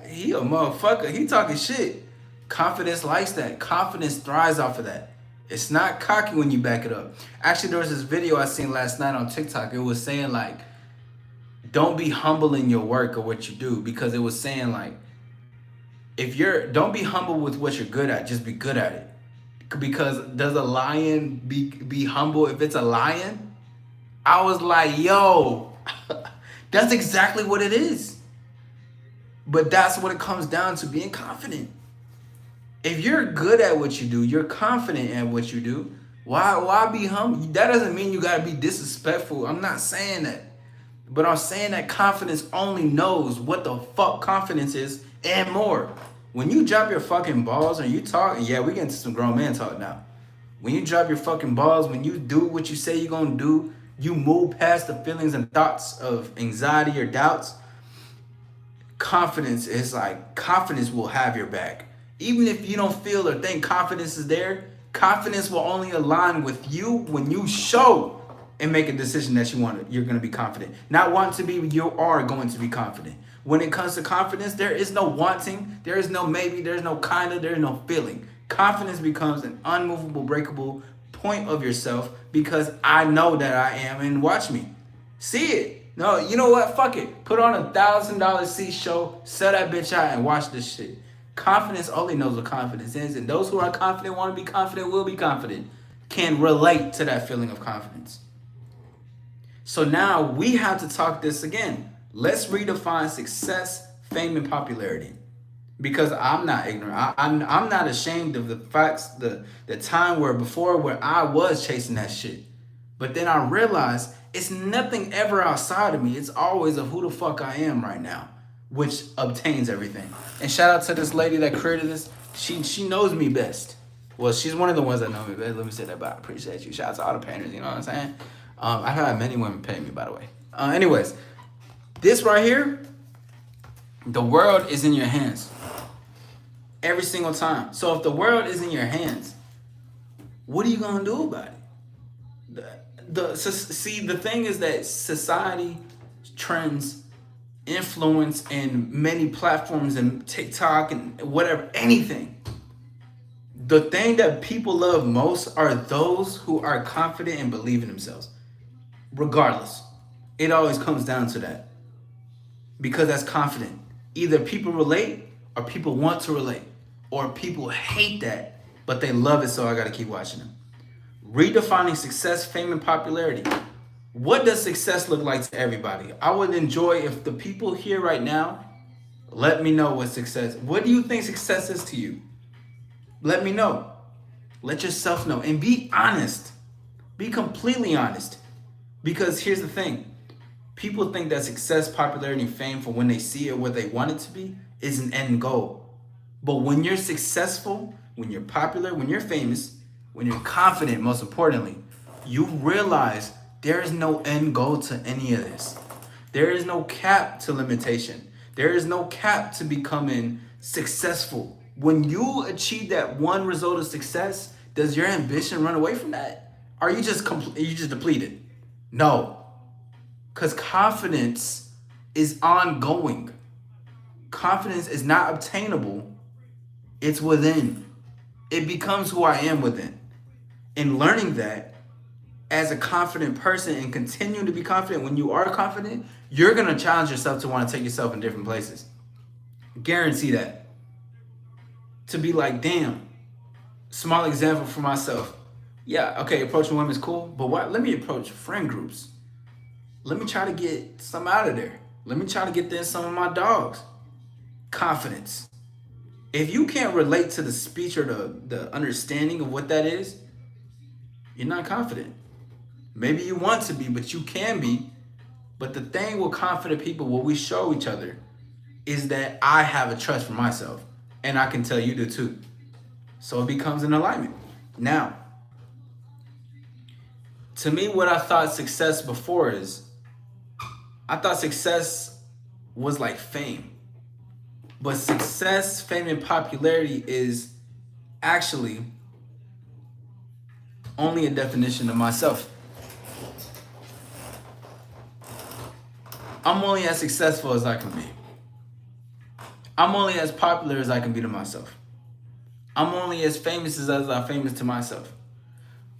[SPEAKER 1] he a motherfucker. He talking shit. Confidence likes that. Confidence thrives off of that. It's not cocky when you back it up. Actually, there was this video I seen last night on TikTok. It was saying don't be humble in your work or what you do, because it was saying don't be humble with what you're good at, just be good at it. Because does a lion be humble if it's a lion? I was like, yo, that's exactly what it is. But that's what it comes down to, being confident. If you're good at what you do, you're confident at what you do, Why be humble? That doesn't mean you gotta be disrespectful. I'm not saying that. But I'm saying that confidence only knows what the fuck confidence is and more. When you drop your fucking balls and you talk, yeah, we get into some grown man talk now. When you drop your fucking balls, when you do what you say you're gonna do, you move past the feelings and thoughts of anxiety or doubts. Confidence is like, confidence will have your back. Even if you don't feel or think confidence is there, confidence will only align with you when you show and make a decision that you're going to be confident. Not want to be, you are going to be confident. When it comes to confidence, there is no wanting, there is no maybe, there's no kinda, there's no feeling. Confidence becomes an unmovable, breakable point of yourself because I know that I am, and watch me. See it. No, you know what? Fuck it. Put on $1,000 seat show, sell that bitch out, and watch this shit. Confidence only knows what confidence is, and those who are confident, want to be confident, will be confident, can relate to that feeling of confidence. So now we have to talk this again. Let's redefine success, fame, and popularity. Because I'm not ignorant. I'm not ashamed of the facts, the time where I was chasing that shit. But then I realized it's nothing ever outside of me. It's always of who the fuck I am right now, which obtains everything. And shout out to this lady that created this. She knows me best. Well, she's one of the ones that know me best. Let me say that, but I appreciate you. Shout out to all the painters, you know what I'm saying? I've had many women pay me, by the way. Anyways, this right here, the world is in your hands. Every single time. So if the world is in your hands, what are you going to do about it? The thing is that society, trends, influence, and many platforms and TikTok and whatever, anything. The thing that people love most are those who are confident and believe in themselves. Regardless. It always comes down to that. Because that's confident. Either people relate or people want to relate. Or people hate that, but they love it, so I gotta keep watching them. Redefining success, fame, and popularity. What does success look like to everybody? I would enjoy if the people here right now let me know what success. What do you think success is to you? Let me know. Let yourself know. And be honest. Be completely honest. Because here's the thing. People think that success, popularity, and fame for when they see it, what they want it to be, is an end goal. But when you're successful, when you're popular, when you're famous, when you're confident, most importantly, you realize there is no end goal to any of this. There is no cap to limitation. There is no cap to becoming successful. When you achieve that one result of success, does your ambition run away from that? Are you just depleted? No. Because confidence is ongoing. Confidence is not obtainable. It's within. It becomes who I am within. And learning that as a confident person and continuing to be confident, when you are confident, you're going to challenge yourself to want to take yourself in different places. Guarantee that. To be like, damn, small example for myself. Yeah, okay, approaching women is cool, but what? Let me approach friend groups. Let me try to get some out of there. Let me try to get there some of my dogs. Confidence. If you can't relate to the speech or the understanding of what that is, you're not confident. Maybe you want to be, but you can be. But the thing with confident people, what we show each other, is that I have a trust for myself. And I can tell you do too. So it becomes an alignment. Now, to me, what I thought success before is, I thought success was like fame. But success, fame, and popularity is actually only a definition of myself. I'm only as successful as I can be. I'm only as popular as I can be to myself. I'm only as famous as I'm famous to myself.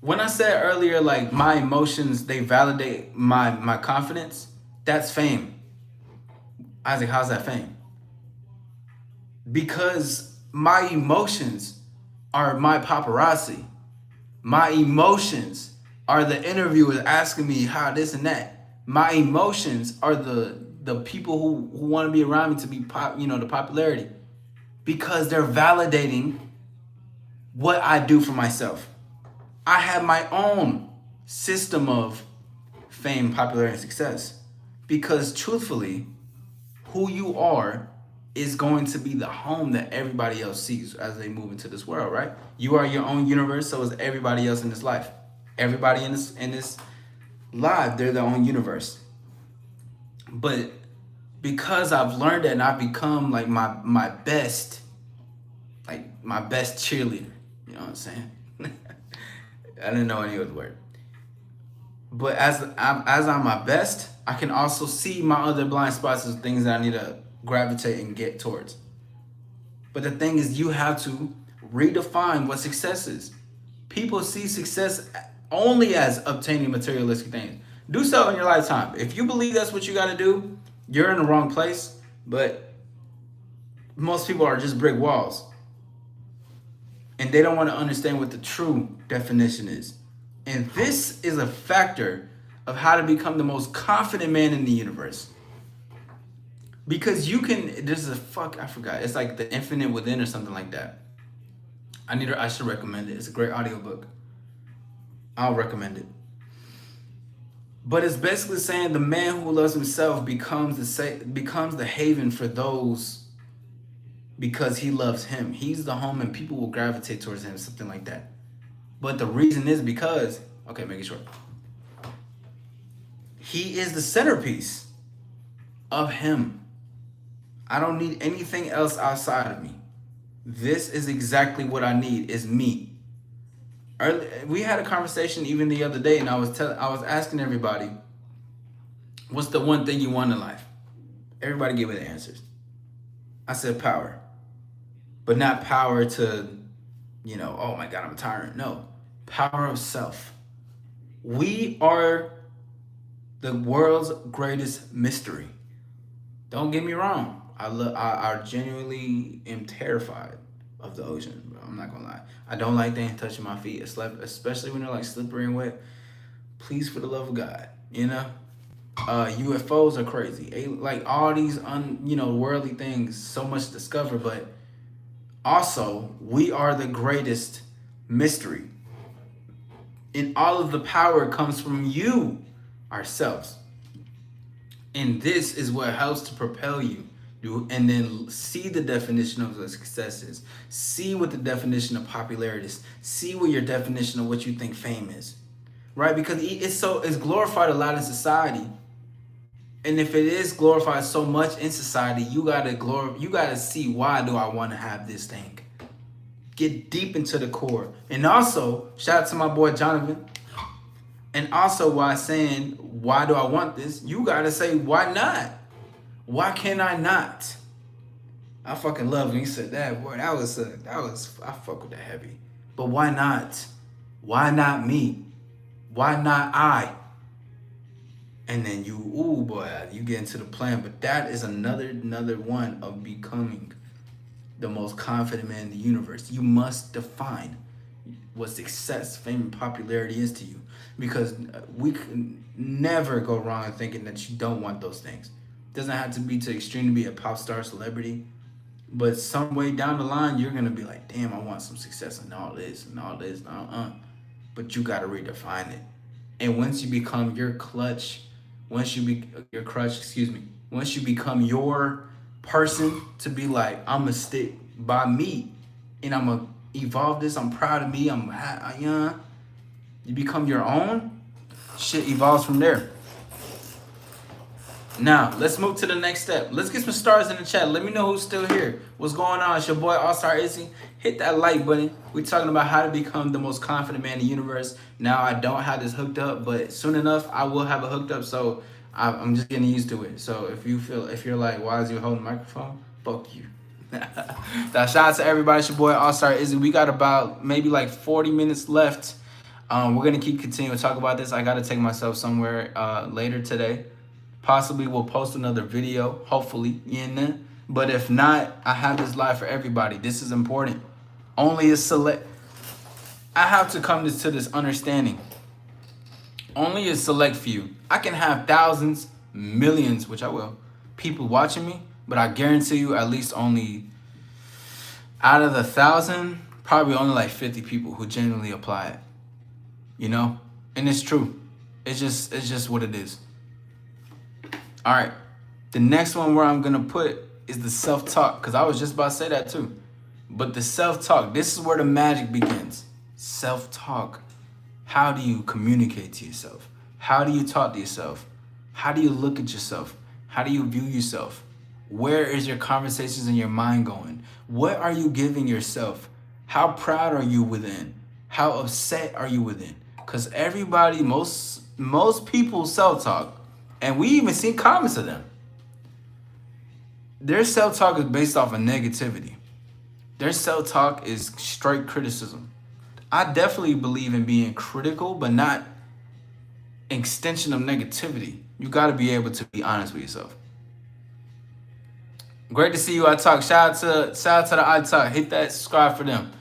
[SPEAKER 1] When I said earlier, like, my emotions, they validate my confidence, that's fame. Isaac, how's that fame? Because my emotions are my paparazzi. My emotions are the interviewers asking me how this and that. My emotions are the people who want to be around me to be the popularity. Because they're validating what I do for myself. I have my own system of fame, popularity, and success. Because truthfully, who you are is going to be the home that everybody else sees as they move into this world, right? You are your own universe, so is everybody else in this life. Everybody in this live, they're their own universe. But because I've learned that and I've become like my best, like my best cheerleader, you know what I'm saying? I didn't know any other word. But as I'm my best, I can also see my other blind spots as things that I need to gravitate and get towards. But the thing is, you have to redefine what success is. People see success only as obtaining materialistic things. Do so in your lifetime. If you believe that's what you got to do, you're in the wrong place. But most people are just brick walls. And they don't want to understand what the true definition is. And this is a factor of how to become the most confident man in the universe. Because you can, I forgot. It's like The Infinite Within or something like that. I should recommend it. It's a great audiobook. I'll recommend it. But it's basically saying the man who loves himself becomes the haven for those because he loves him. He's the home and people will gravitate towards him, something like that. But the reason is because, okay, make it short. He is the centerpiece of him. I don't need anything else outside of me. This is exactly what I need, is me. We had a conversation even the other day, and I was asking everybody, what's the one thing you want in life? Everybody gave me the answers. I said power. But not power to, oh my God, I'm a tyrant. No, power of self. We are the world's greatest mystery. Don't get me wrong. I genuinely am terrified of the ocean. Bro. I'm not gonna lie. I don't like things touching my feet, especially when they're like slippery and wet. Please, for the love of God, UFOs are crazy. Like all these worldly things, so much to discover, but also we are the greatest mystery. And all of the power comes from you, ourselves. And this is what helps to propel you. And then see the definition of the successes. See what the definition of popularity is. See what your definition of what you think fame is. Right? Because it's glorified a lot in society. And if it is glorified so much in society, you gotta see, why do I want to have this thing? Get deep into the core. And also, shout out to my boy Jonathan. And also, while saying, why do I want this? You gotta say, why not? Why can I not? I fucking love when you said that, boy. That was I fuck with that heavy. But why not? Why not me? Why not I? And then you get into the plan. But that is another one of becoming the most confident man in the universe. You must define what success, fame, and popularity is to you. Because we can never go wrong in thinking that you don't want those things. It doesn't have to be to extreme to be a pop star celebrity. But some way down the line, you're going to be like, damn, I want some success and all this. But you got to redefine it. And once you become once you become your person to be like, I'm going to stick by me and I'm going to evolve this. I'm proud of me. You become your own, shit evolves from there. Now, let's move to the next step. Let's get some stars in the chat. Let me know who's still here. What's going on? It's your boy, All-Star Izzy. Hit that like button. We're talking about how to become the most confident man in the universe. Now, I don't have this hooked up, but soon enough, I will have it hooked up, so I'm just getting used to it. So if you're like, why is you holding the microphone? Fuck you. Now, shout out to everybody. It's your boy, All-Star Izzy. We got about maybe like 40 minutes left. We're going to keep continuing to talk about this. I got to take myself somewhere later today. Possibly we'll post another video, hopefully, but if not, I have this live for everybody. This is important. Only a select. I have to come to this understanding. Only a select few. I can have thousands, millions, which I will, people watching me, but I guarantee you at least only out of the 1,000, probably only like 50 people who genuinely apply it. you know? And it's true. It's just what it is. All right. The next one where I'm gonna put is the self-talk, because I was just about to say that too. But the self-talk, this is where the magic begins. Self-talk. How do you communicate to yourself? How do you talk to yourself? How do you look at yourself? How do you view yourself? Where is your conversations in your mind going? What are you giving yourself? How proud are you within? How upset are you within? Because everybody, most people self-talk, and we even see comments of them. Their self-talk is based off of negativity. Their self-talk is straight criticism. I definitely believe in being critical, but not extension of negativity. You got to be able to be honest with yourself. Great to see you, I Talk. Shout out to the I Talk. Hit that subscribe for them.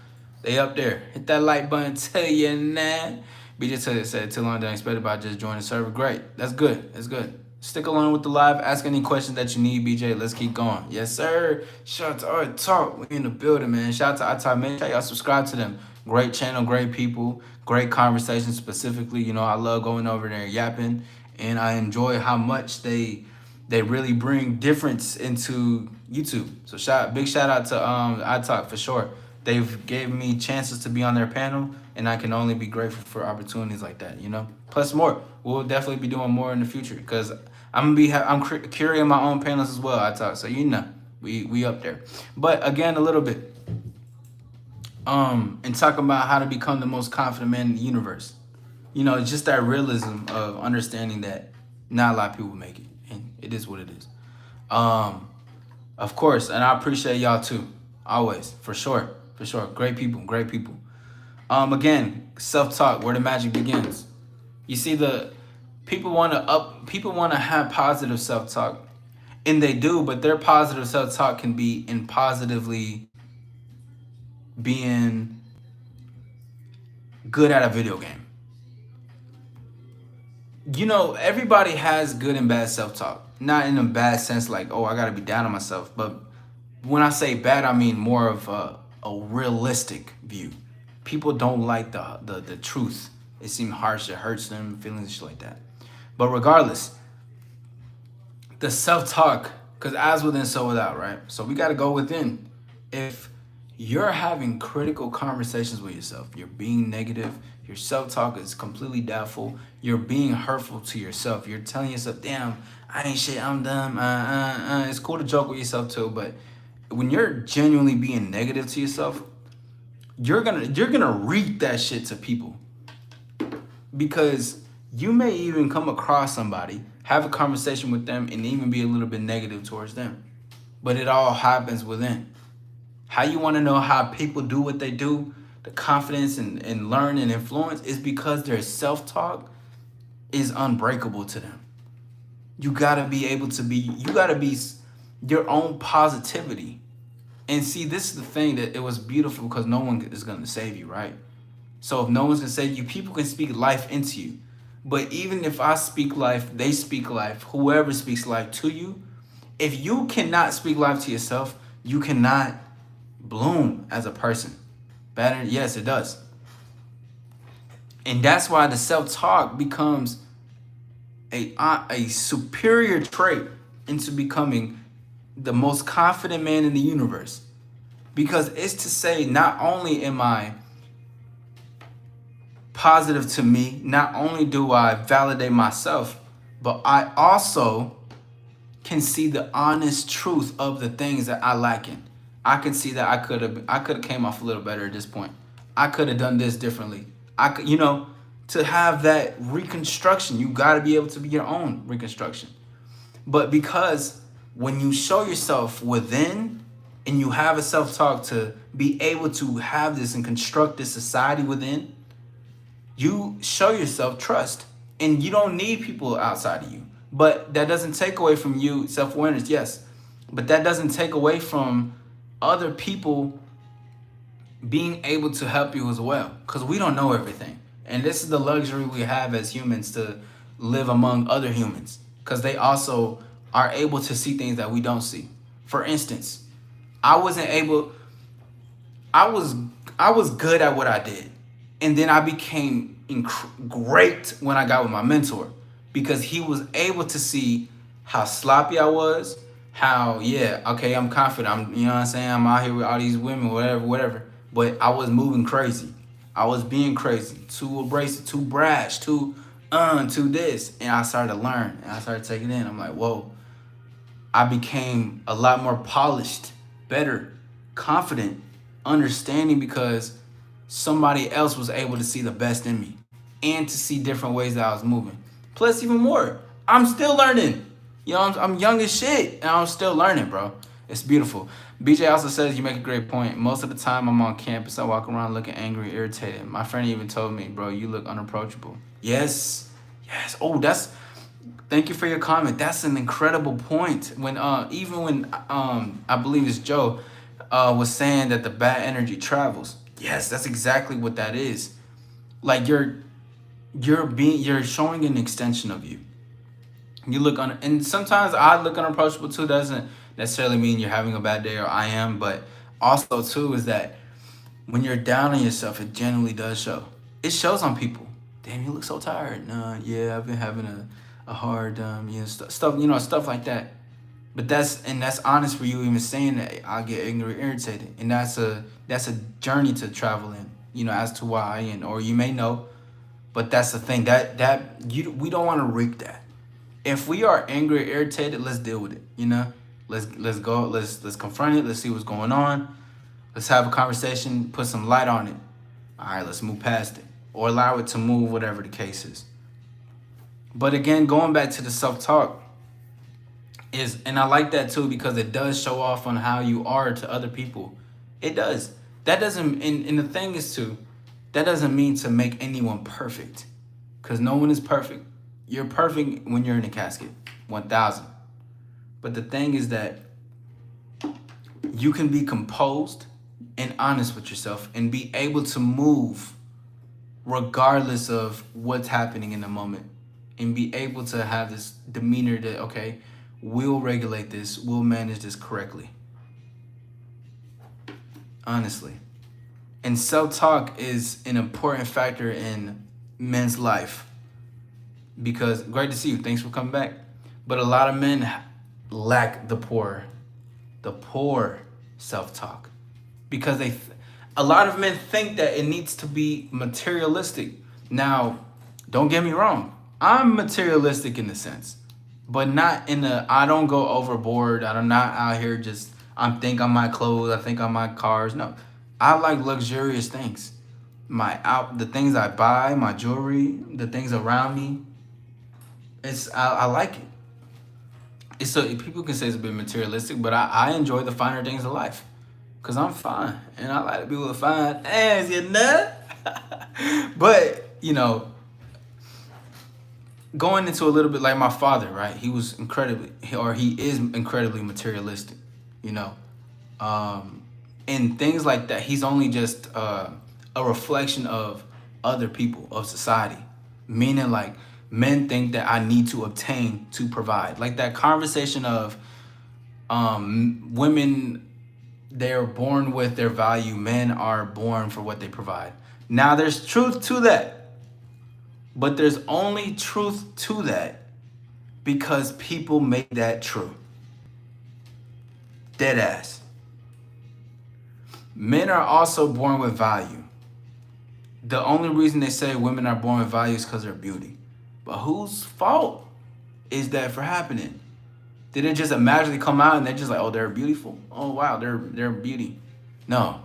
[SPEAKER 1] They up there. Hit that like button. Tell you nah. BJ said too long than expected about just joining the server. Great. That's good. That's good. Stick along with the live. Ask any questions that you need, BJ. Let's keep going. Yes, sir. Shout out to I Talk. We in the building, man. Shout out to I Talk. Make sure y'all subscribe to them. Great channel, great people, great conversations specifically. You know, I love going over there and yapping, and I enjoy how much they really bring difference into YouTube. So big shout out to I Talk for sure. They've gave me chances to be on their panel, and I can only be grateful for opportunities like that, you know. Plus more, we'll definitely be doing more in the future, because I'm curating my own panels as well. I Talk, so you know, we up there. But again, a little bit, and talking about how to become the most confident man in the universe. You know, it's just that realism of understanding that not a lot of people make it, and it is what it is. Of course, and I appreciate y'all too, always, for sure. Great people, great people. Again, self-talk, where the magic begins. You see, the people want to have positive self-talk, and they do, but their positive self-talk can be in positively being good at a video game. You know, everybody has good and bad self-talk. Not in a bad sense like, oh, I gotta be down on myself. But when I say bad, I mean more of a realistic view. People don't like the truth. It seems harsh, it hurts them, feelings, shit like that. But regardless, the self-talk, because as within, so without, right? So we gotta go within. If you're having critical conversations with yourself, you're being negative, your self-talk is completely doubtful, you're being hurtful to yourself, you're telling yourself, damn, I ain't shit, I'm dumb, It's cool to joke with yourself too, but when you're genuinely being negative to yourself, you're gonna read that shit to people. Because you may even come across somebody, have a conversation with them, and even be a little bit negative towards them. But it all happens within. How you want to know how people do what they do, the confidence and learn and influence, is because their self-talk is unbreakable to them. You gotta be your own positivity. And see, this is the thing, that it was beautiful, because no one is gonna save you, right? So if no one's gonna save you, people can speak life into you. But even if I speak life, they speak life, whoever speaks life to you, if you cannot speak life to yourself, you cannot bloom as a person. Better, yes, it does. And that's why the self-talk becomes a superior trait into becoming the most confident man in the universe. Because it's to say, not only am I positive to me, not only do I validate myself, but I also can see the honest truth of the things that I lack in. I can see that I could have came off a little better at this point. I could have done this differently. I could, to have that reconstruction, you got to be able to be your own reconstruction. But because when you show yourself within, and you have a self-talk to be able to have this and construct this society within, you show yourself trust, and you don't need people outside of you. But that doesn't take away from you self-awareness, yes. But that doesn't take away from other people being able to help you as well, because we don't know everything. And this is the luxury we have as humans, to live among other humans, because they also are able to see things that we don't see. For instance, I was good at what I did, And then I became great when I got with my mentor, because he was able to see how sloppy I was, how, yeah, okay, I'm confident. I'm, you know what I'm saying? I'm out here with all these women, whatever. But I was moving crazy. I was being crazy, too abrasive, too brash, too this. And I started to learn and I started taking it in. I'm like, whoa, I became a lot more polished, better, confident, understanding, because somebody else was able to see the best in me and to see different ways that I was moving. Plus, even more, I'm still learning. You know, I'm young as shit and I'm still learning, bro. It's beautiful. BJ also says, you make a great point. Most of the time I'm on campus, I walk around looking angry, irritated. My friend even told me, bro, you look unapproachable. Yes. Oh, thank you for your comment. That's an incredible point. When even when I believe it's Joe was saying that the bad energy travels. Yes, that's exactly what that is. Like you're showing an extension of you. You look and sometimes I look unapproachable too. Doesn't necessarily mean you're having a bad day, or I am, but also too is that when you're down on yourself, it genuinely does show. It shows on people. Damn, you look so tired. No, yeah, I've been having a hard stuff like that. But that's honest for you even saying that. I get ignorant, irritated, and that's a journey to travel in. As to why, or you may know, but that's the thing we don't want to wreak that. If we are angry or irritated, let's deal with it. Let's go. Let's confront it. Let's see what's going on. Let's have a conversation. Put some light on it. All right, let's move past it, or allow it to move, whatever the case is. But again, going back to the self-talk and I like that too, because it does show off on how you are to other people. It does. That doesn't, and the thing is too, that doesn't mean to make anyone perfect, because no one is perfect. You're perfect when you're in a casket, 1,000. But the thing is that you can be composed and honest with yourself and be able to move regardless of what's happening in the moment, and be able to have this demeanor that, okay, we'll regulate this, we'll manage this correctly. Honestly. And self-talk is an important factor in men's life. Because, great to see you, thanks for coming back. But a lot of men lack the poor self-talk. Because a lot of men think that it needs to be materialistic. Now, don't get me wrong, I'm materialistic in the sense, but not in I don't go overboard. I'm not out here I think on my clothes, I think on my cars. No, I like luxurious things. The things I buy, my jewelry, the things around me. I like it. People can say it's a bit materialistic, but I enjoy the finer things of life, because I'm fine and I like to be with fine ass, But going into a little bit like my father, right? He is incredibly materialistic, and things like that. He's only just a reflection of other people, of society, meaning like men think that I need to obtain to provide. Like that conversation of women, they're born with their value. Men are born for what they provide. Now there's truth to that, but there's only truth to that because people make that true. Dead ass. Men are also born with value. The only reason they say women are born with value is because of their beauty. But whose fault is that for happening? Did it just magically come out and they're just like, oh, they're beautiful? Oh, wow, they're beauty. No.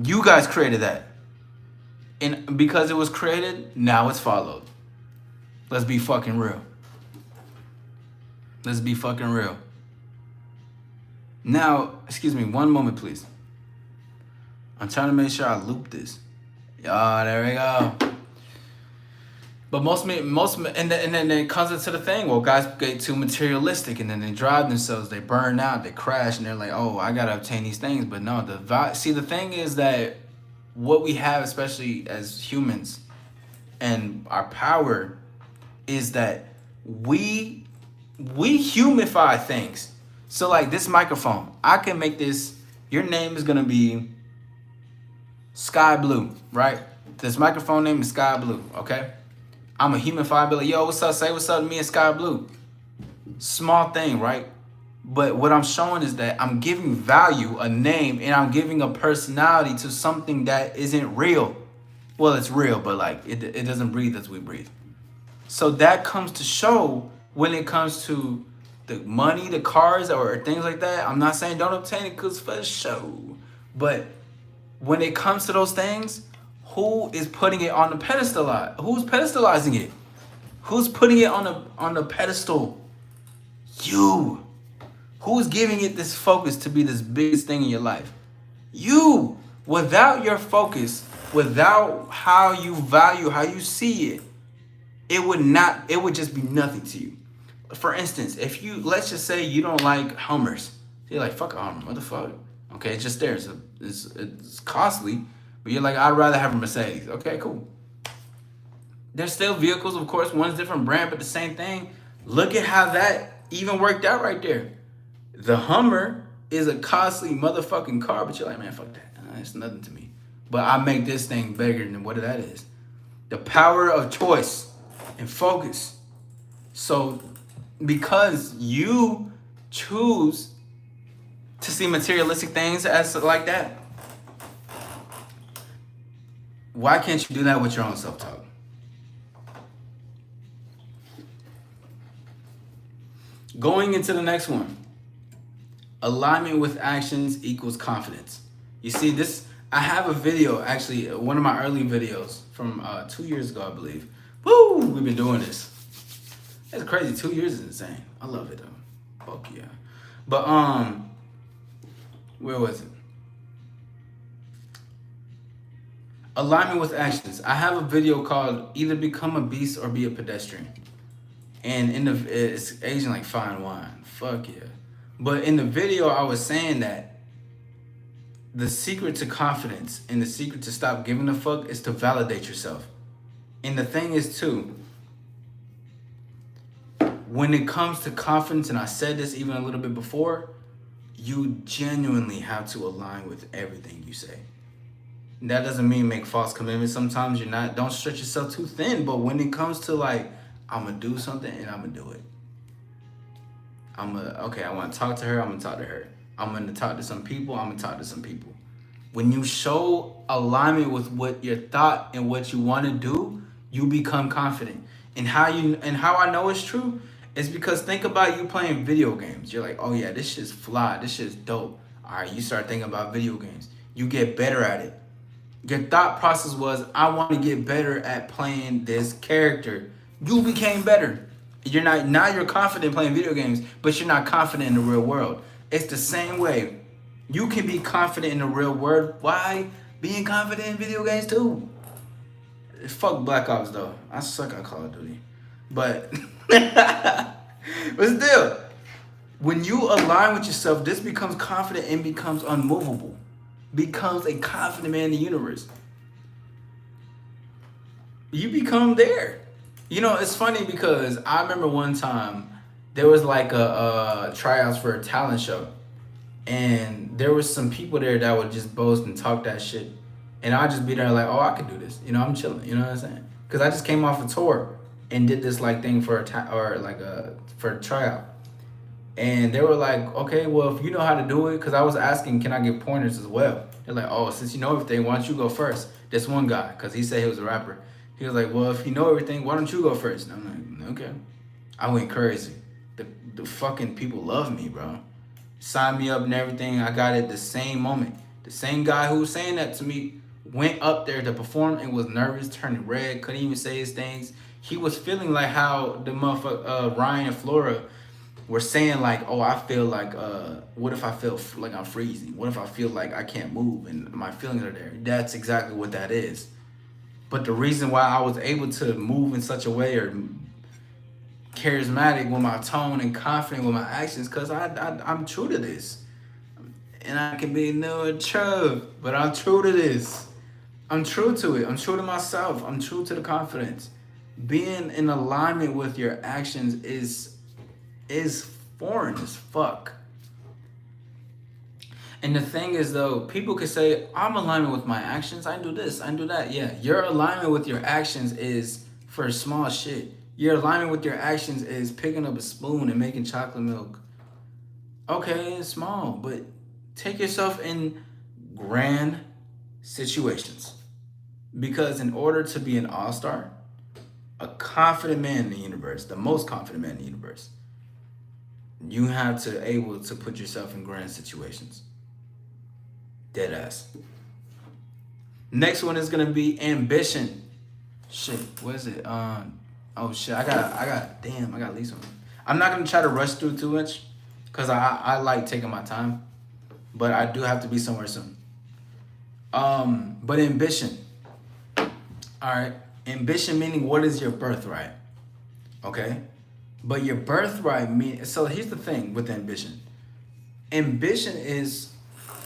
[SPEAKER 1] You guys created that. And because it was created, now it's followed. Let's be fucking real. Let's be fucking real. Now, excuse me, one moment, please. I'm trying to make sure I loop this. There we go. But most men, and then it comes into the thing. Well, guys get too materialistic, and then they drive themselves. They burn out. They crash, and they're like, "Oh, I gotta obtain these things." But no, the thing is that what we have, especially as humans, and our power, is that we humify things. So like this microphone, I can make this. Your name is gonna be Sky Blue, right? This microphone name is Sky Blue, okay? I'm a human fire, be like, yo, what's up? Say what's up to me and Sky Blue. Small thing, right? But what I'm showing is that I'm giving value, a name, and I'm giving a personality to something that isn't real. Well, it's real, but like it doesn't breathe as we breathe. So that comes to show when it comes to the money, the cars, or things like that. I'm not saying don't obtain it because for show. But when it comes to those things, who is putting it on the pedestal? Who's pedestalizing it? Who's putting it on the pedestal? You. Who's giving it this focus to be this biggest thing in your life? You. Without your focus, without how you value, how you see it, it would just be nothing to you. For instance, if you, let's just say you don't like Hummers. You're like, fuck a Hummer, motherfucker. Okay, it's just there. It's costly, but you're like, I'd rather have a Mercedes. Okay, cool. There's still vehicles, of course. One's different brand, but the same thing. Look at how that even worked out right there. The Hummer is a costly motherfucking car, but you're like, man, fuck that. It's nothing to me. But I make this thing bigger than what that is. The power of choice and focus. So because you choose to see materialistic things as like that, why can't you do that with your own self-talk? Going into the next one. Alignment with actions equals confidence. You see this, I have a video, actually, one of my early videos from 2 years ago, I believe. Woo, we've been doing this. It's crazy, 2 years is insane. I love it though, fuck yeah. But where was it? Alignment with actions. I have a video called Either Become a Beast or Be a Pedestrian. And it's aging like fine wine, fuck yeah. But in the video, I was saying that the secret to confidence and the secret to stop giving a fuck is to validate yourself. And the thing is too, when it comes to confidence, and I said this even a little bit before, you genuinely have to align with everything you say. That doesn't mean make false commitments. Sometimes don't stretch yourself too thin, but when it comes to like, I'm gonna do something and I'm gonna do it. I want to talk to her, I'm going to talk to her. I'm going to talk to some people, I'm going to talk to some people. When you show alignment with what your thought and what you want to do, you become confident. And how I know it's true is because think about you playing video games. You're like, oh yeah, this shit's fly, this shit's dope. All right, you start thinking about video games. You get better at it. Your thought process was, I want to get better at playing this character. You became better. Now you're confident playing video games, but you're not confident in the real world. It's the same way. You can be confident in the real world. Why? Being confident in video games too. Fuck Black Ops though. I suck at Call of Duty. But still, when you align with yourself, this becomes confident and becomes unmovable. Becomes a confident man in the universe. You become there. You know, it's funny because I remember one time there was like a tryouts for a talent show, and there was some people there that would just boast and talk that shit, and I'd just be there like, oh, I could do this. You know, I'm chilling. You know what I'm saying? Because I just came off a tour and did this like thing for for a tryout, and they were like, okay, well, if you know how to do it, because I was asking, can I get pointers as well? They're like, oh, since you know everything, why don't you go first? This one guy, because he said he was a rapper. He was like, well, if you know everything, why don't you go first? And I'm like, okay. I went crazy. The fucking people love me, bro. Signed me up and everything. I got it the same moment. The same guy who was saying that to me went up there to perform and was nervous, turning red, couldn't even say his things. He was feeling like how the motherfucker Ryan and Flora were saying like, oh, I feel like, what if I feel like I'm freezing? What if I feel like I can't move and my feelings are there? That's exactly what that is. But the reason why I was able to move in such a way or charismatic with my tone and confident with my actions, because I'm true to this. And I can be no true, but I'm true to this. I'm true to it. I'm true to myself. I'm true to the confidence. Being in alignment with your actions is foreign as fuck. And the thing is, though, people could say, I'm alignment with my actions. I do this, I do that. Yeah, your alignment with your actions is for small shit. Your alignment with your actions is picking up a spoon and making chocolate milk. Okay, it's small, but take yourself in grand situations. Because in order to be an all-star, a confident man in the universe, the most confident man in the universe, you have to able to put yourself in grand situations. Dead ass. Next one is gonna be ambition. Shit, what is it? Oh shit, I got at least one. I'm not gonna try to rush through too much, cause I like taking my time, but I do have to be somewhere soon. But ambition. All right, ambition meaning what is your birthright? Okay, but your birthright mean. So here's the thing with ambition. Ambition is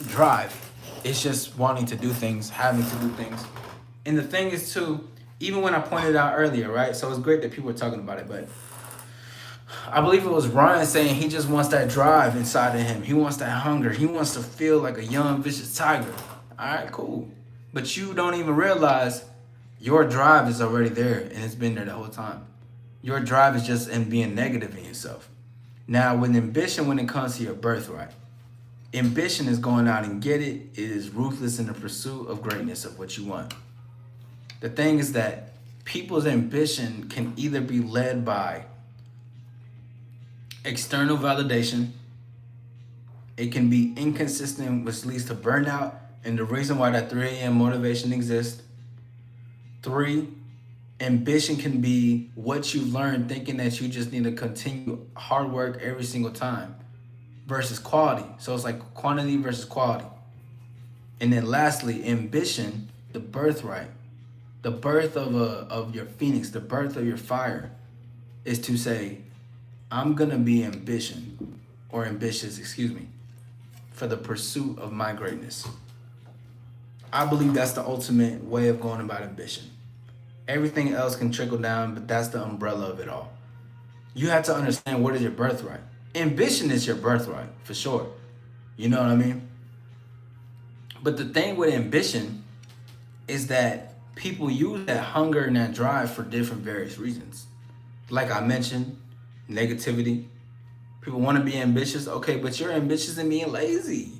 [SPEAKER 1] drive. It's just wanting to do things, having to do things. And the thing is too, even when I pointed out earlier, right? So it's great that people are talking about it, but I believe it was Ryan saying he just wants that drive inside of him. He wants that hunger. He wants to feel like a young, vicious tiger. All right, cool. But you don't even realize your drive is already there and it's been there the whole time. Your drive is just in being negative in yourself. Now, with ambition, when it comes to your birthright, ambition is going out and get it. It is ruthless in the pursuit of greatness of what you want. The thing is that people's ambition can either be led by external validation. It can be inconsistent, which leads to burnout, and the reason why that 3 a.m. motivation exists. 3, ambition can be what you learn thinking that you just need to continue hard work every single time versus quality. So it's like quantity versus quality. And then lastly, ambition, the birthright, the birth of your phoenix, the birth of your fire is to say, I'm gonna be ambitious, for the pursuit of my greatness. I believe that's the ultimate way of going about ambition. Everything else can trickle down, but that's the umbrella of it all. You have to understand what is your birthright. Ambition is your birthright, for sure. You know what I mean? But the thing with ambition is that people use that hunger and that drive for different various reasons. Like I mentioned, negativity. People want to be ambitious. Okay, but you're ambitious in being lazy.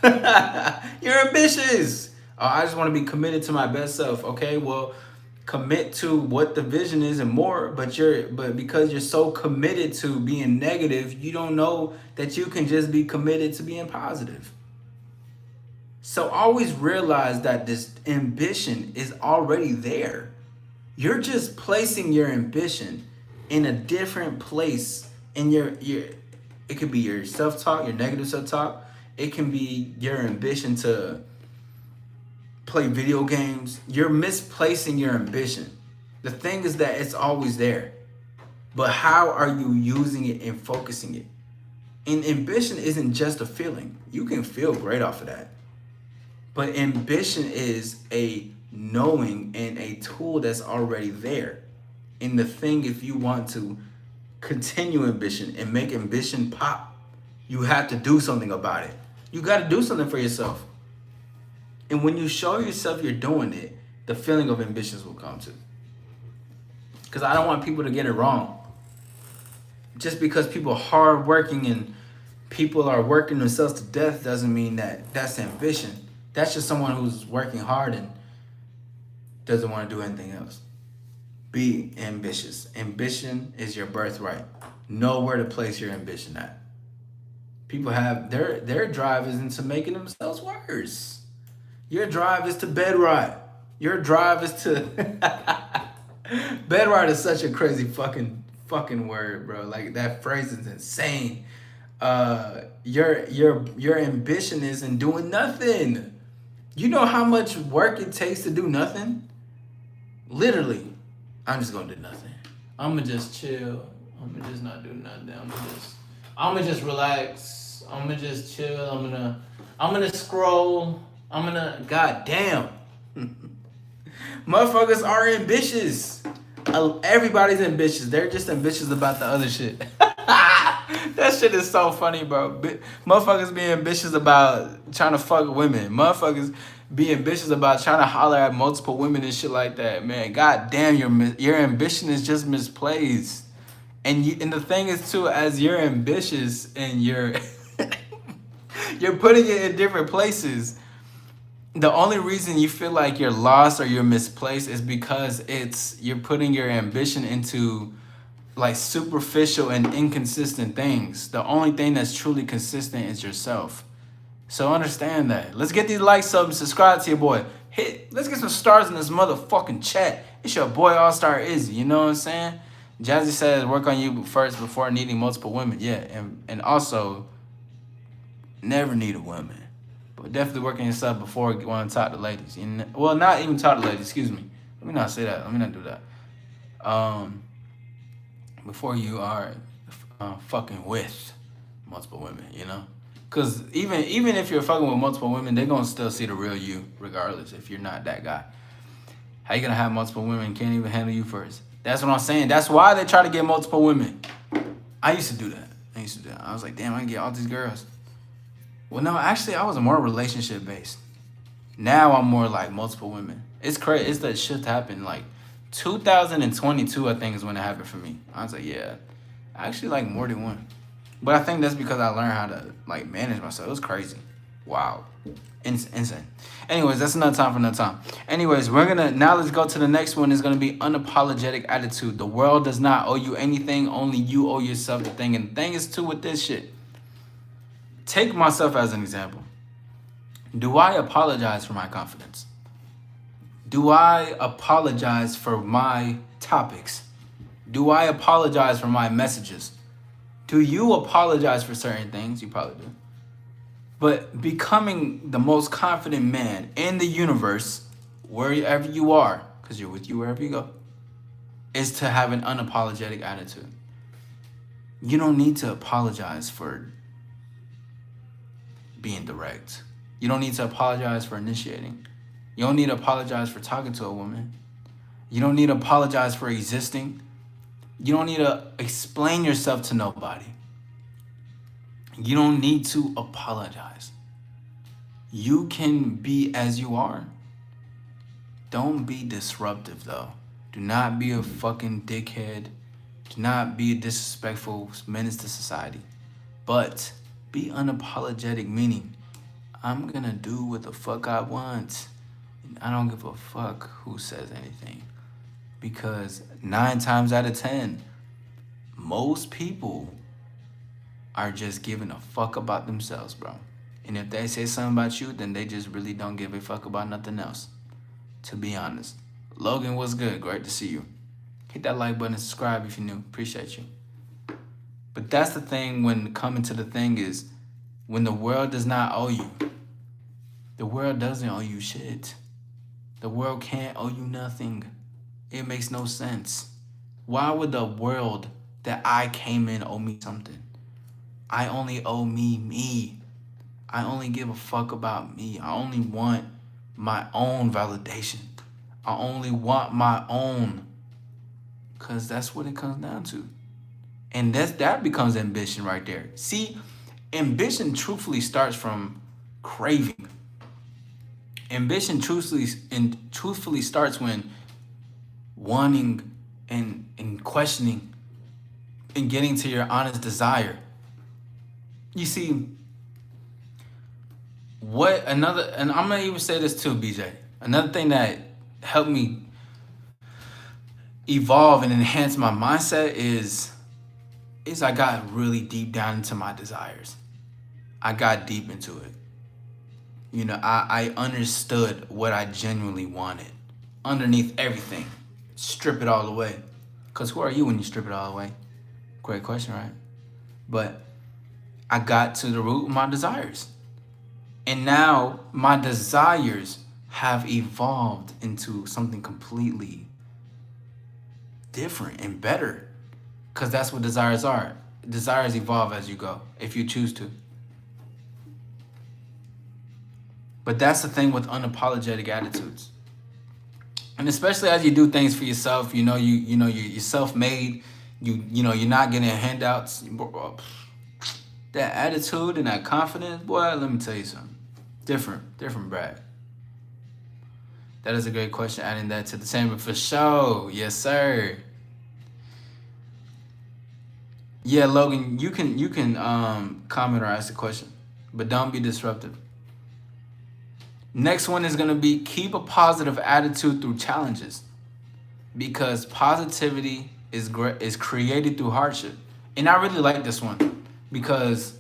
[SPEAKER 1] You're ambitious. I just want to be committed to my best self. Okay, well, commit to what the vision is and more, but because you're so committed to being negative, you don't know that you can just be committed to being positive. So always realize that this ambition is already there. You're just placing your ambition in a different place in your it could be your self-talk, your negative self-talk. It can be your ambition to play video games. You're misplacing your ambition. The thing is that it's always there. But how are you using it and focusing it? And ambition isn't just a feeling. You can feel great off of that. But ambition is a knowing and a tool that's already there. And the thing, if you want to continue ambition and make ambition pop, you have to do something about it. You got to do something for yourself. And when you show yourself you're doing it, the feeling of ambitions will come too. Because I don't want people to get it wrong. Just because people are hardworking and people are working themselves to death doesn't mean that that's ambition. That's just someone who's working hard and doesn't want to do anything else. Be ambitious. Ambition is your birthright. Know where to place your ambition at. People have their drive is into making themselves worse. Your drive is to bed rot. Your drive is to bed rot is such a crazy fucking word, bro. Like that phrase is insane. Your ambition is in doing nothing. You know how much work it takes to do nothing? Literally. I'm just gonna do nothing. I'm gonna just chill. I'm gonna just not do nothing. I'm gonna just relax. I'm gonna just chill. I'm gonna scroll. God damn. Motherfuckers are ambitious. Everybody's ambitious. They're just ambitious about the other shit. That shit is so funny, bro. Motherfuckers be ambitious about trying to fuck women. Motherfuckers be ambitious about trying to holler at multiple women and shit like that, man. God damn, your ambition is just misplaced. And the thing is too, as you're ambitious and you're you're putting it in different places. The only reason you feel like you're lost or you're misplaced is because you're putting your ambition into like superficial and inconsistent things. The only thing that's truly consistent is yourself. So understand that. Let's get these likes up and subscribe to your boy. Let's get some stars in this motherfucking chat. It's your boy All-Star Izzy, you know what I'm saying? Jazzy says work on you first before needing multiple women. Yeah, and also never need a woman. But definitely work on yourself before you want to talk to ladies. Well, not even talk to ladies, excuse me. Let me not say that. Let me not do that. Before you are fucking with multiple women, you know? Because even if you're fucking with multiple women, they're going to still see the real you regardless if you're not that guy. How you going to have multiple women and can't even handle you first? That's what I'm saying. That's why they try to get multiple women. I used to do that. I was like, damn, I can get all these girls. Well, no, actually, I was more relationship-based. Now I'm more like multiple women. It's crazy. It's that shit happened like 2022, I think, is when it happened for me. I was like, yeah, I actually like more than one. But I think that's because I learned how to like manage myself. It was crazy. Wow. Insane. Anyways, that's another time for another time. Anyways, let's go to the next one. It's going to be unapologetic attitude. The world does not owe you anything. Only you owe yourself the thing. And the thing is too with this shit. Take myself as an example. Do I apologize for my confidence? Do I apologize for my topics? Do I apologize for my messages? Do you apologize for certain things? You probably do. But becoming the most confident man in the universe, wherever you are, because you're with you wherever you go, is to have an unapologetic attitude. You don't need to apologize for being direct. You don't need to apologize for initiating. You don't need to apologize for talking to a woman. You don't need to apologize for existing. You don't need to explain yourself to nobody. You don't need to apologize. You can be as you are. Don't be disruptive, though. Do not be a fucking dickhead. Do not be a disrespectful menace to society. But be unapologetic, meaning I'm gonna do what the fuck I want. And I don't give a fuck who says anything. Because 9 times out of 10, most people are just giving a fuck about themselves, bro. And if they say something about you, then they just really don't give a fuck about nothing else. To be honest. Logan, what's good? Great to see you. Hit that like button and subscribe if you're new. Appreciate you. But that's the thing when coming to the thing is, when the world does not owe you, the world doesn't owe you shit. The world can't owe you nothing. It makes no sense. Why would the world that I came in owe me something? I only owe me. I only give a fuck about me. I only want my own validation. I only want my own. Because that's what it comes down to. And that becomes ambition right there. See, ambition truthfully starts from craving. Ambition truthfully starts when wanting and questioning and getting to your honest desire. You see, and I'm gonna even say this too, BJ. Another thing that helped me evolve and enhance my mindset is I got really deep down into my desires. I got deep into it. You know, I understood what I genuinely wanted underneath everything. Strip it all away. Because who are you when you strip it all away? Great question, right? But I got to the root of my desires. And now my desires have evolved into something completely different and better. Because that's what desires are. Desires evolve as you go, if you choose to. But that's the thing with unapologetic attitudes. And especially as you do things for yourself, you're self-made, you're not getting handouts. that attitude and that confidence, boy, let me tell you something. Different, Brad. That is a great question. Adding that to the chamber for sure. Yes, sir. Yeah, Logan, you can comment or ask a question, but don't be disruptive. Next one is gonna be keep a positive attitude through challenges, because positivity is created through hardship, and I really like this one because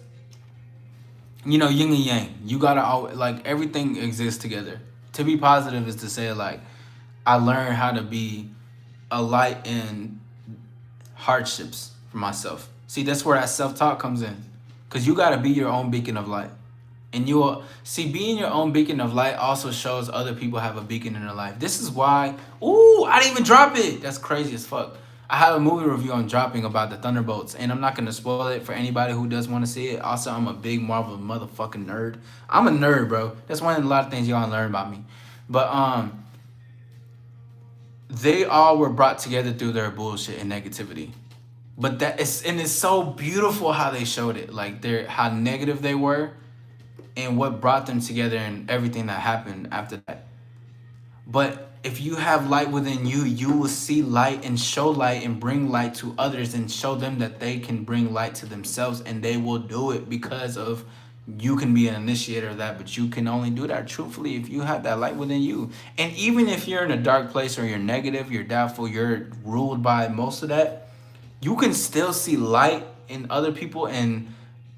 [SPEAKER 1] yin and yang. You gotta always, like, everything exists together. To be positive is to say, like, I learned how to be a light in hardships for myself. See, that's where that self-talk comes in, because you gotta be your own beacon of light. And you will see, being your own beacon of light also shows other people have a beacon in their life. This is why, ooh, I didn't even drop it. That's crazy as fuck. I have a movie review on dropping about the Thunderbolts, and I'm not gonna spoil it for anybody who does want to see it. Also, I'm a big Marvel motherfucking nerd. I'm a nerd, bro. That's one of a lot of things y'all learn about me. But they all were brought together through their bullshit and negativity. But it's so beautiful how they showed it, like how negative they were, and what brought them together and everything that happened after that. But if you have light within you, you will see light and show light and bring light to others and show them that they can bring light to themselves, and they will do it because of you can be an initiator of that, but you can only do that truthfully if you have that light within you. And even if you're in a dark place or you're negative, you're doubtful, you're ruled by most of that, you can still see light in other people and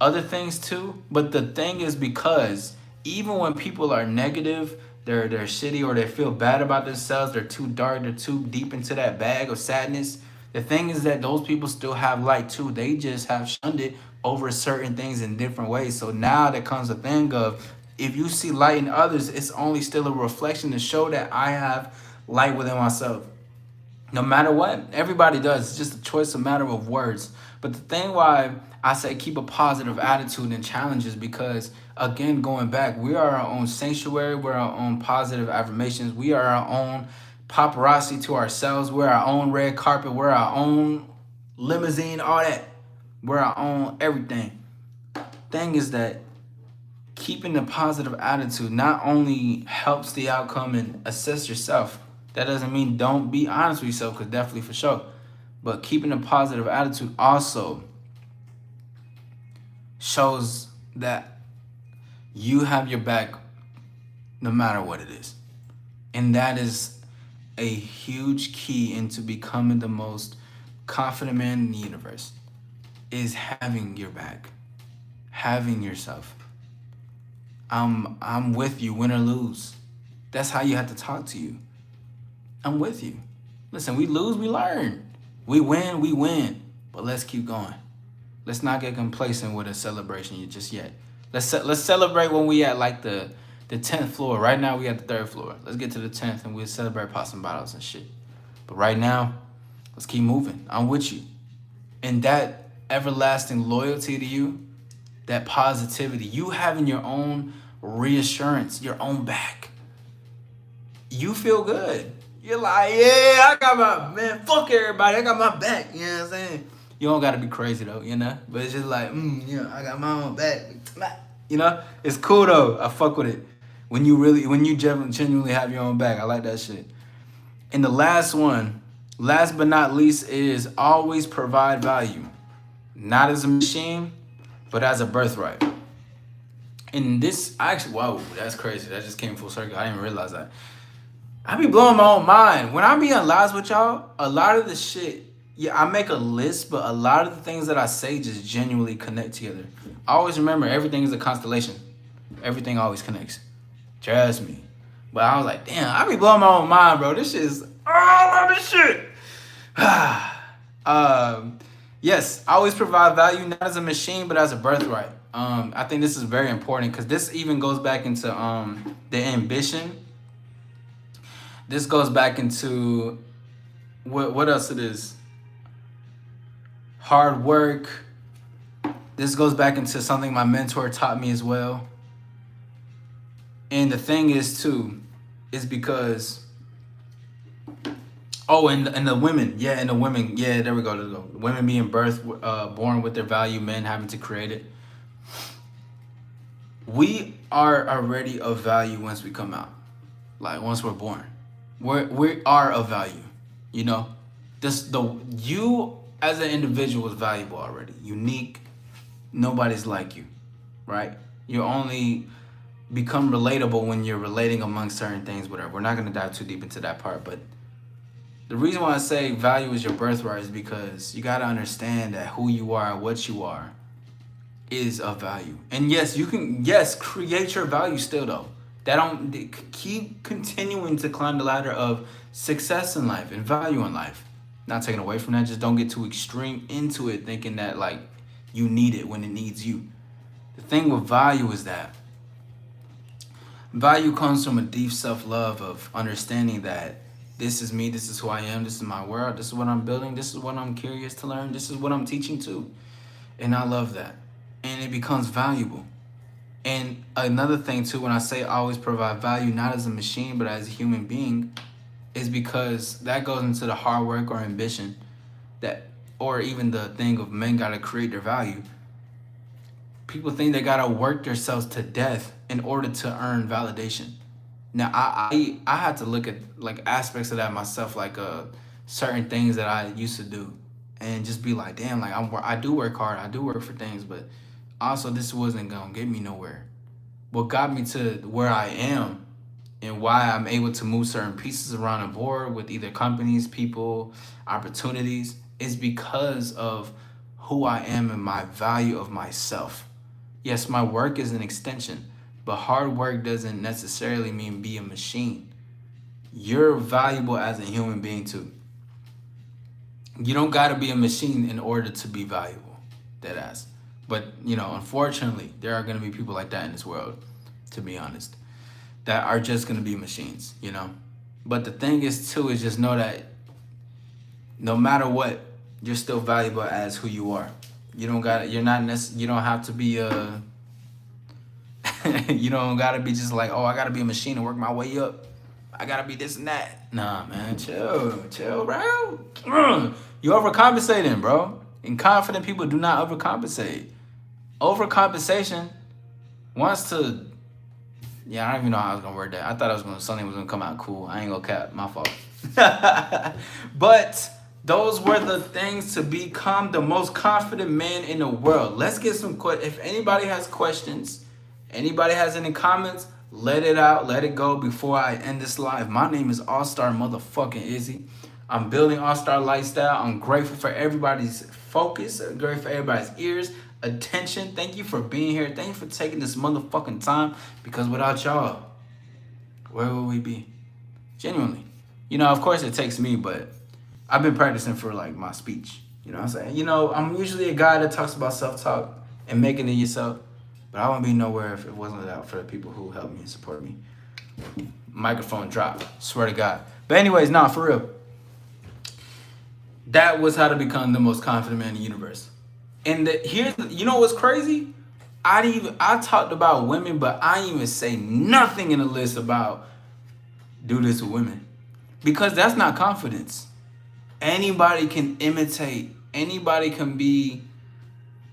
[SPEAKER 1] other things too. But the thing is, because even when people are negative, they're shitty, or they feel bad about themselves, they're too dark, they're too deep into that bag of sadness, the thing is that those people still have light too. They just have shunned it over certain things in different ways. So now there comes a thing of, if you see light in others, it's only still a reflection to show that I have light within myself. No matter what, everybody does. It's just a choice, a matter of words. But the thing why I say keep a positive attitude in challenges, because, again, going back, we are our own sanctuary. We're our own positive affirmations. We are our own paparazzi to ourselves. We're our own red carpet. We're our own limousine, all that. We're our own everything. Thing is that keeping a positive attitude not only helps the outcome and assess yourself. That doesn't mean don't be honest with yourself, because definitely for sure. But keeping a positive attitude also shows that you have your back no matter what it is. And that is a huge key into becoming the most confident man in the universe, is having your back, having yourself. I'm with you, win or lose. That's how you have to talk to you. I'm with you. Listen, we lose, we learn. We win. But let's keep going. Let's not get complacent with a celebration just yet. Let's celebrate when we at like the 10th floor. Right now we at the 3rd floor. Let's get to the 10th and we'll celebrate, pop some bottles and shit. But right now, let's keep moving. I'm with you. And that everlasting loyalty to you, that positivity, you having your own reassurance, your own back. You feel good. You're like, yeah, I got my, man, fuck everybody. I got my back. You know what I'm saying? You don't got to be crazy, though, you know? But it's just like, yeah, I got my own back. You know? It's cool, though. I fuck with it. When you genuinely have your own back. I like that shit. And the last one, last but not least, is always provide value. Not as a machine, but as a birthright. And this, actually, whoa, that's crazy. That just came full circle. I didn't even realize that. I be blowing my own mind. When I be on lives with y'all, a lot of the shit, yeah, I make a list, but a lot of the things that I say just genuinely connect together. I always remember everything is a constellation. Everything always connects. Trust me. But I was like, damn, I be blowing my own mind, bro. This shit is, I love this shit. Yes, I always provide value, not as a machine, but as a birthright. I think this is very important, because this even goes back into the ambition. This goes back into what else it is? Hard work. This goes back into something my mentor taught me as well. And the thing is too, is because, and the women, and the women, there we go. Women being born with their value, men having to create it. We are already of value once we come out. Like once we're born, we are of value. You know, you as an individual is valuable already, unique. Nobody's like you, right? You only become relatable when you're relating among certain things. Whatever. We're not gonna dive too deep into that part, but the reason why I say value is your birthright is because you gotta understand that who you are, what you are, is of value. And yes, you can create your value still though. That don't keep continuing to climb the ladder of success in life and value in life. Not taking away from that, just don't get too extreme into it thinking that like you need it when it needs you. The thing with value is that value comes from a deep self-love of understanding that this is me, this is who I am, this is my world, this is what I'm building, this is what I'm curious to learn, this is what I'm teaching too. And I love that. And it becomes valuable. And another thing too, when I say always provide value, not as a machine, but as a human being, is because that goes into the hard work or ambition that, or even the thing of men gotta create their value. People think they gotta work themselves to death in order to earn validation. Now I had to look at like aspects of that myself, like certain things that I used to do, and just be like, damn, like I do work hard, I do work for things, but also this wasn't gonna get me nowhere. What got me to where I am and why I'm able to move certain pieces around the board with either companies, people, opportunities is because of who I am and my value of myself. Yes, my work is an extension, but hard work doesn't necessarily mean be a machine. You're valuable as a human being too. You don't gotta be a machine in order to be valuable. Dead ass. But unfortunately, there are gonna be people like that in this world, to be honest, that are just gonna be machines. But the thing is too is just know that no matter what, you're still valuable as who you are. You don't got you're not you don't have to be a you don't gotta be just like, oh, I gotta be a machine and work my way up. I gotta be this and that. Nah, man, chill, bro. You overcompensating, bro. And confident people do not overcompensate. Overcompensation wants to. Yeah, I don't even know how I was gonna word that. I thought something was gonna come out cool. I ain't gonna cap. My fault. But those were the things to become the most confident man in the world. Let's get some questions. If anybody has questions, anybody has any comments, let it out, let it go before I end this live. My name is All-Star motherfucking Izzy. I'm building All-Star lifestyle. I'm grateful for everybody's focus. I'm grateful for everybody's ears, attention. Thank you for being here. Thank you for taking this motherfucking time, because without y'all, where would we be? Genuinely. Of course it takes me, but I've been practicing for like my speech. You know what I'm saying? I'm usually a guy that talks about self-talk and making it yourself, but I wouldn't be nowhere if it wasn't out for the people who help me and support me. Microphone drop. Swear to God. But anyways, nah, for real. That was how to become the most confident man in the universe. And you know what's crazy? I talked about women, but I didn't even say nothing in the list about do this with women. Because that's not confidence. Anybody can imitate. Anybody can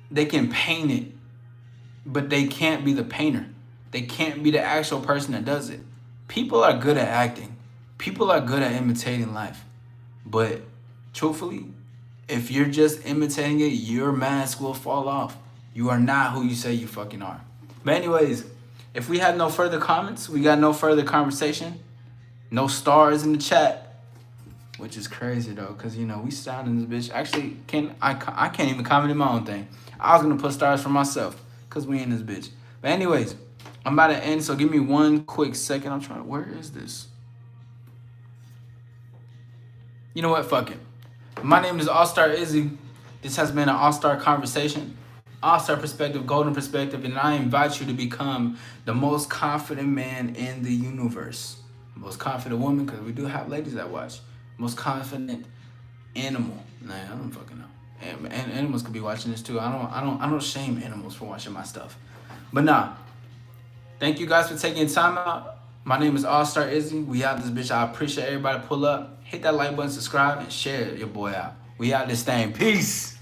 [SPEAKER 1] they can paint it, but they can't be the painter. They can't be the actual person that does it. People are good at acting. People are good at imitating life. But truthfully, if you're just imitating it, your mask will fall off. You are not who you say you fucking are. But anyways, if we have no further comments, we got no further conversation, no stars in the chat, which is crazy though, because we sound in this bitch. Actually, I can't even comment in my own thing. I was gonna put stars for myself, because we in this bitch. But anyways, I'm about to end, so give me one quick second. Where is this? You know what? Fuck it. My name is All-Star Izzy. This has been an All-Star conversation, All-Star perspective, golden perspective, and I invite you to become the most confident man in the universe. Most confident woman, because we do have ladies that watch. Most confident animal. Nah, I don't fucking know. And animals could be watching this too. I don't shame animals for watching my stuff. But nah. Thank you guys for taking time out. My name is All-Star Izzy. We out this bitch. I appreciate everybody pull up. Hit that like button, subscribe, and share your boy out. We out this thing. Peace.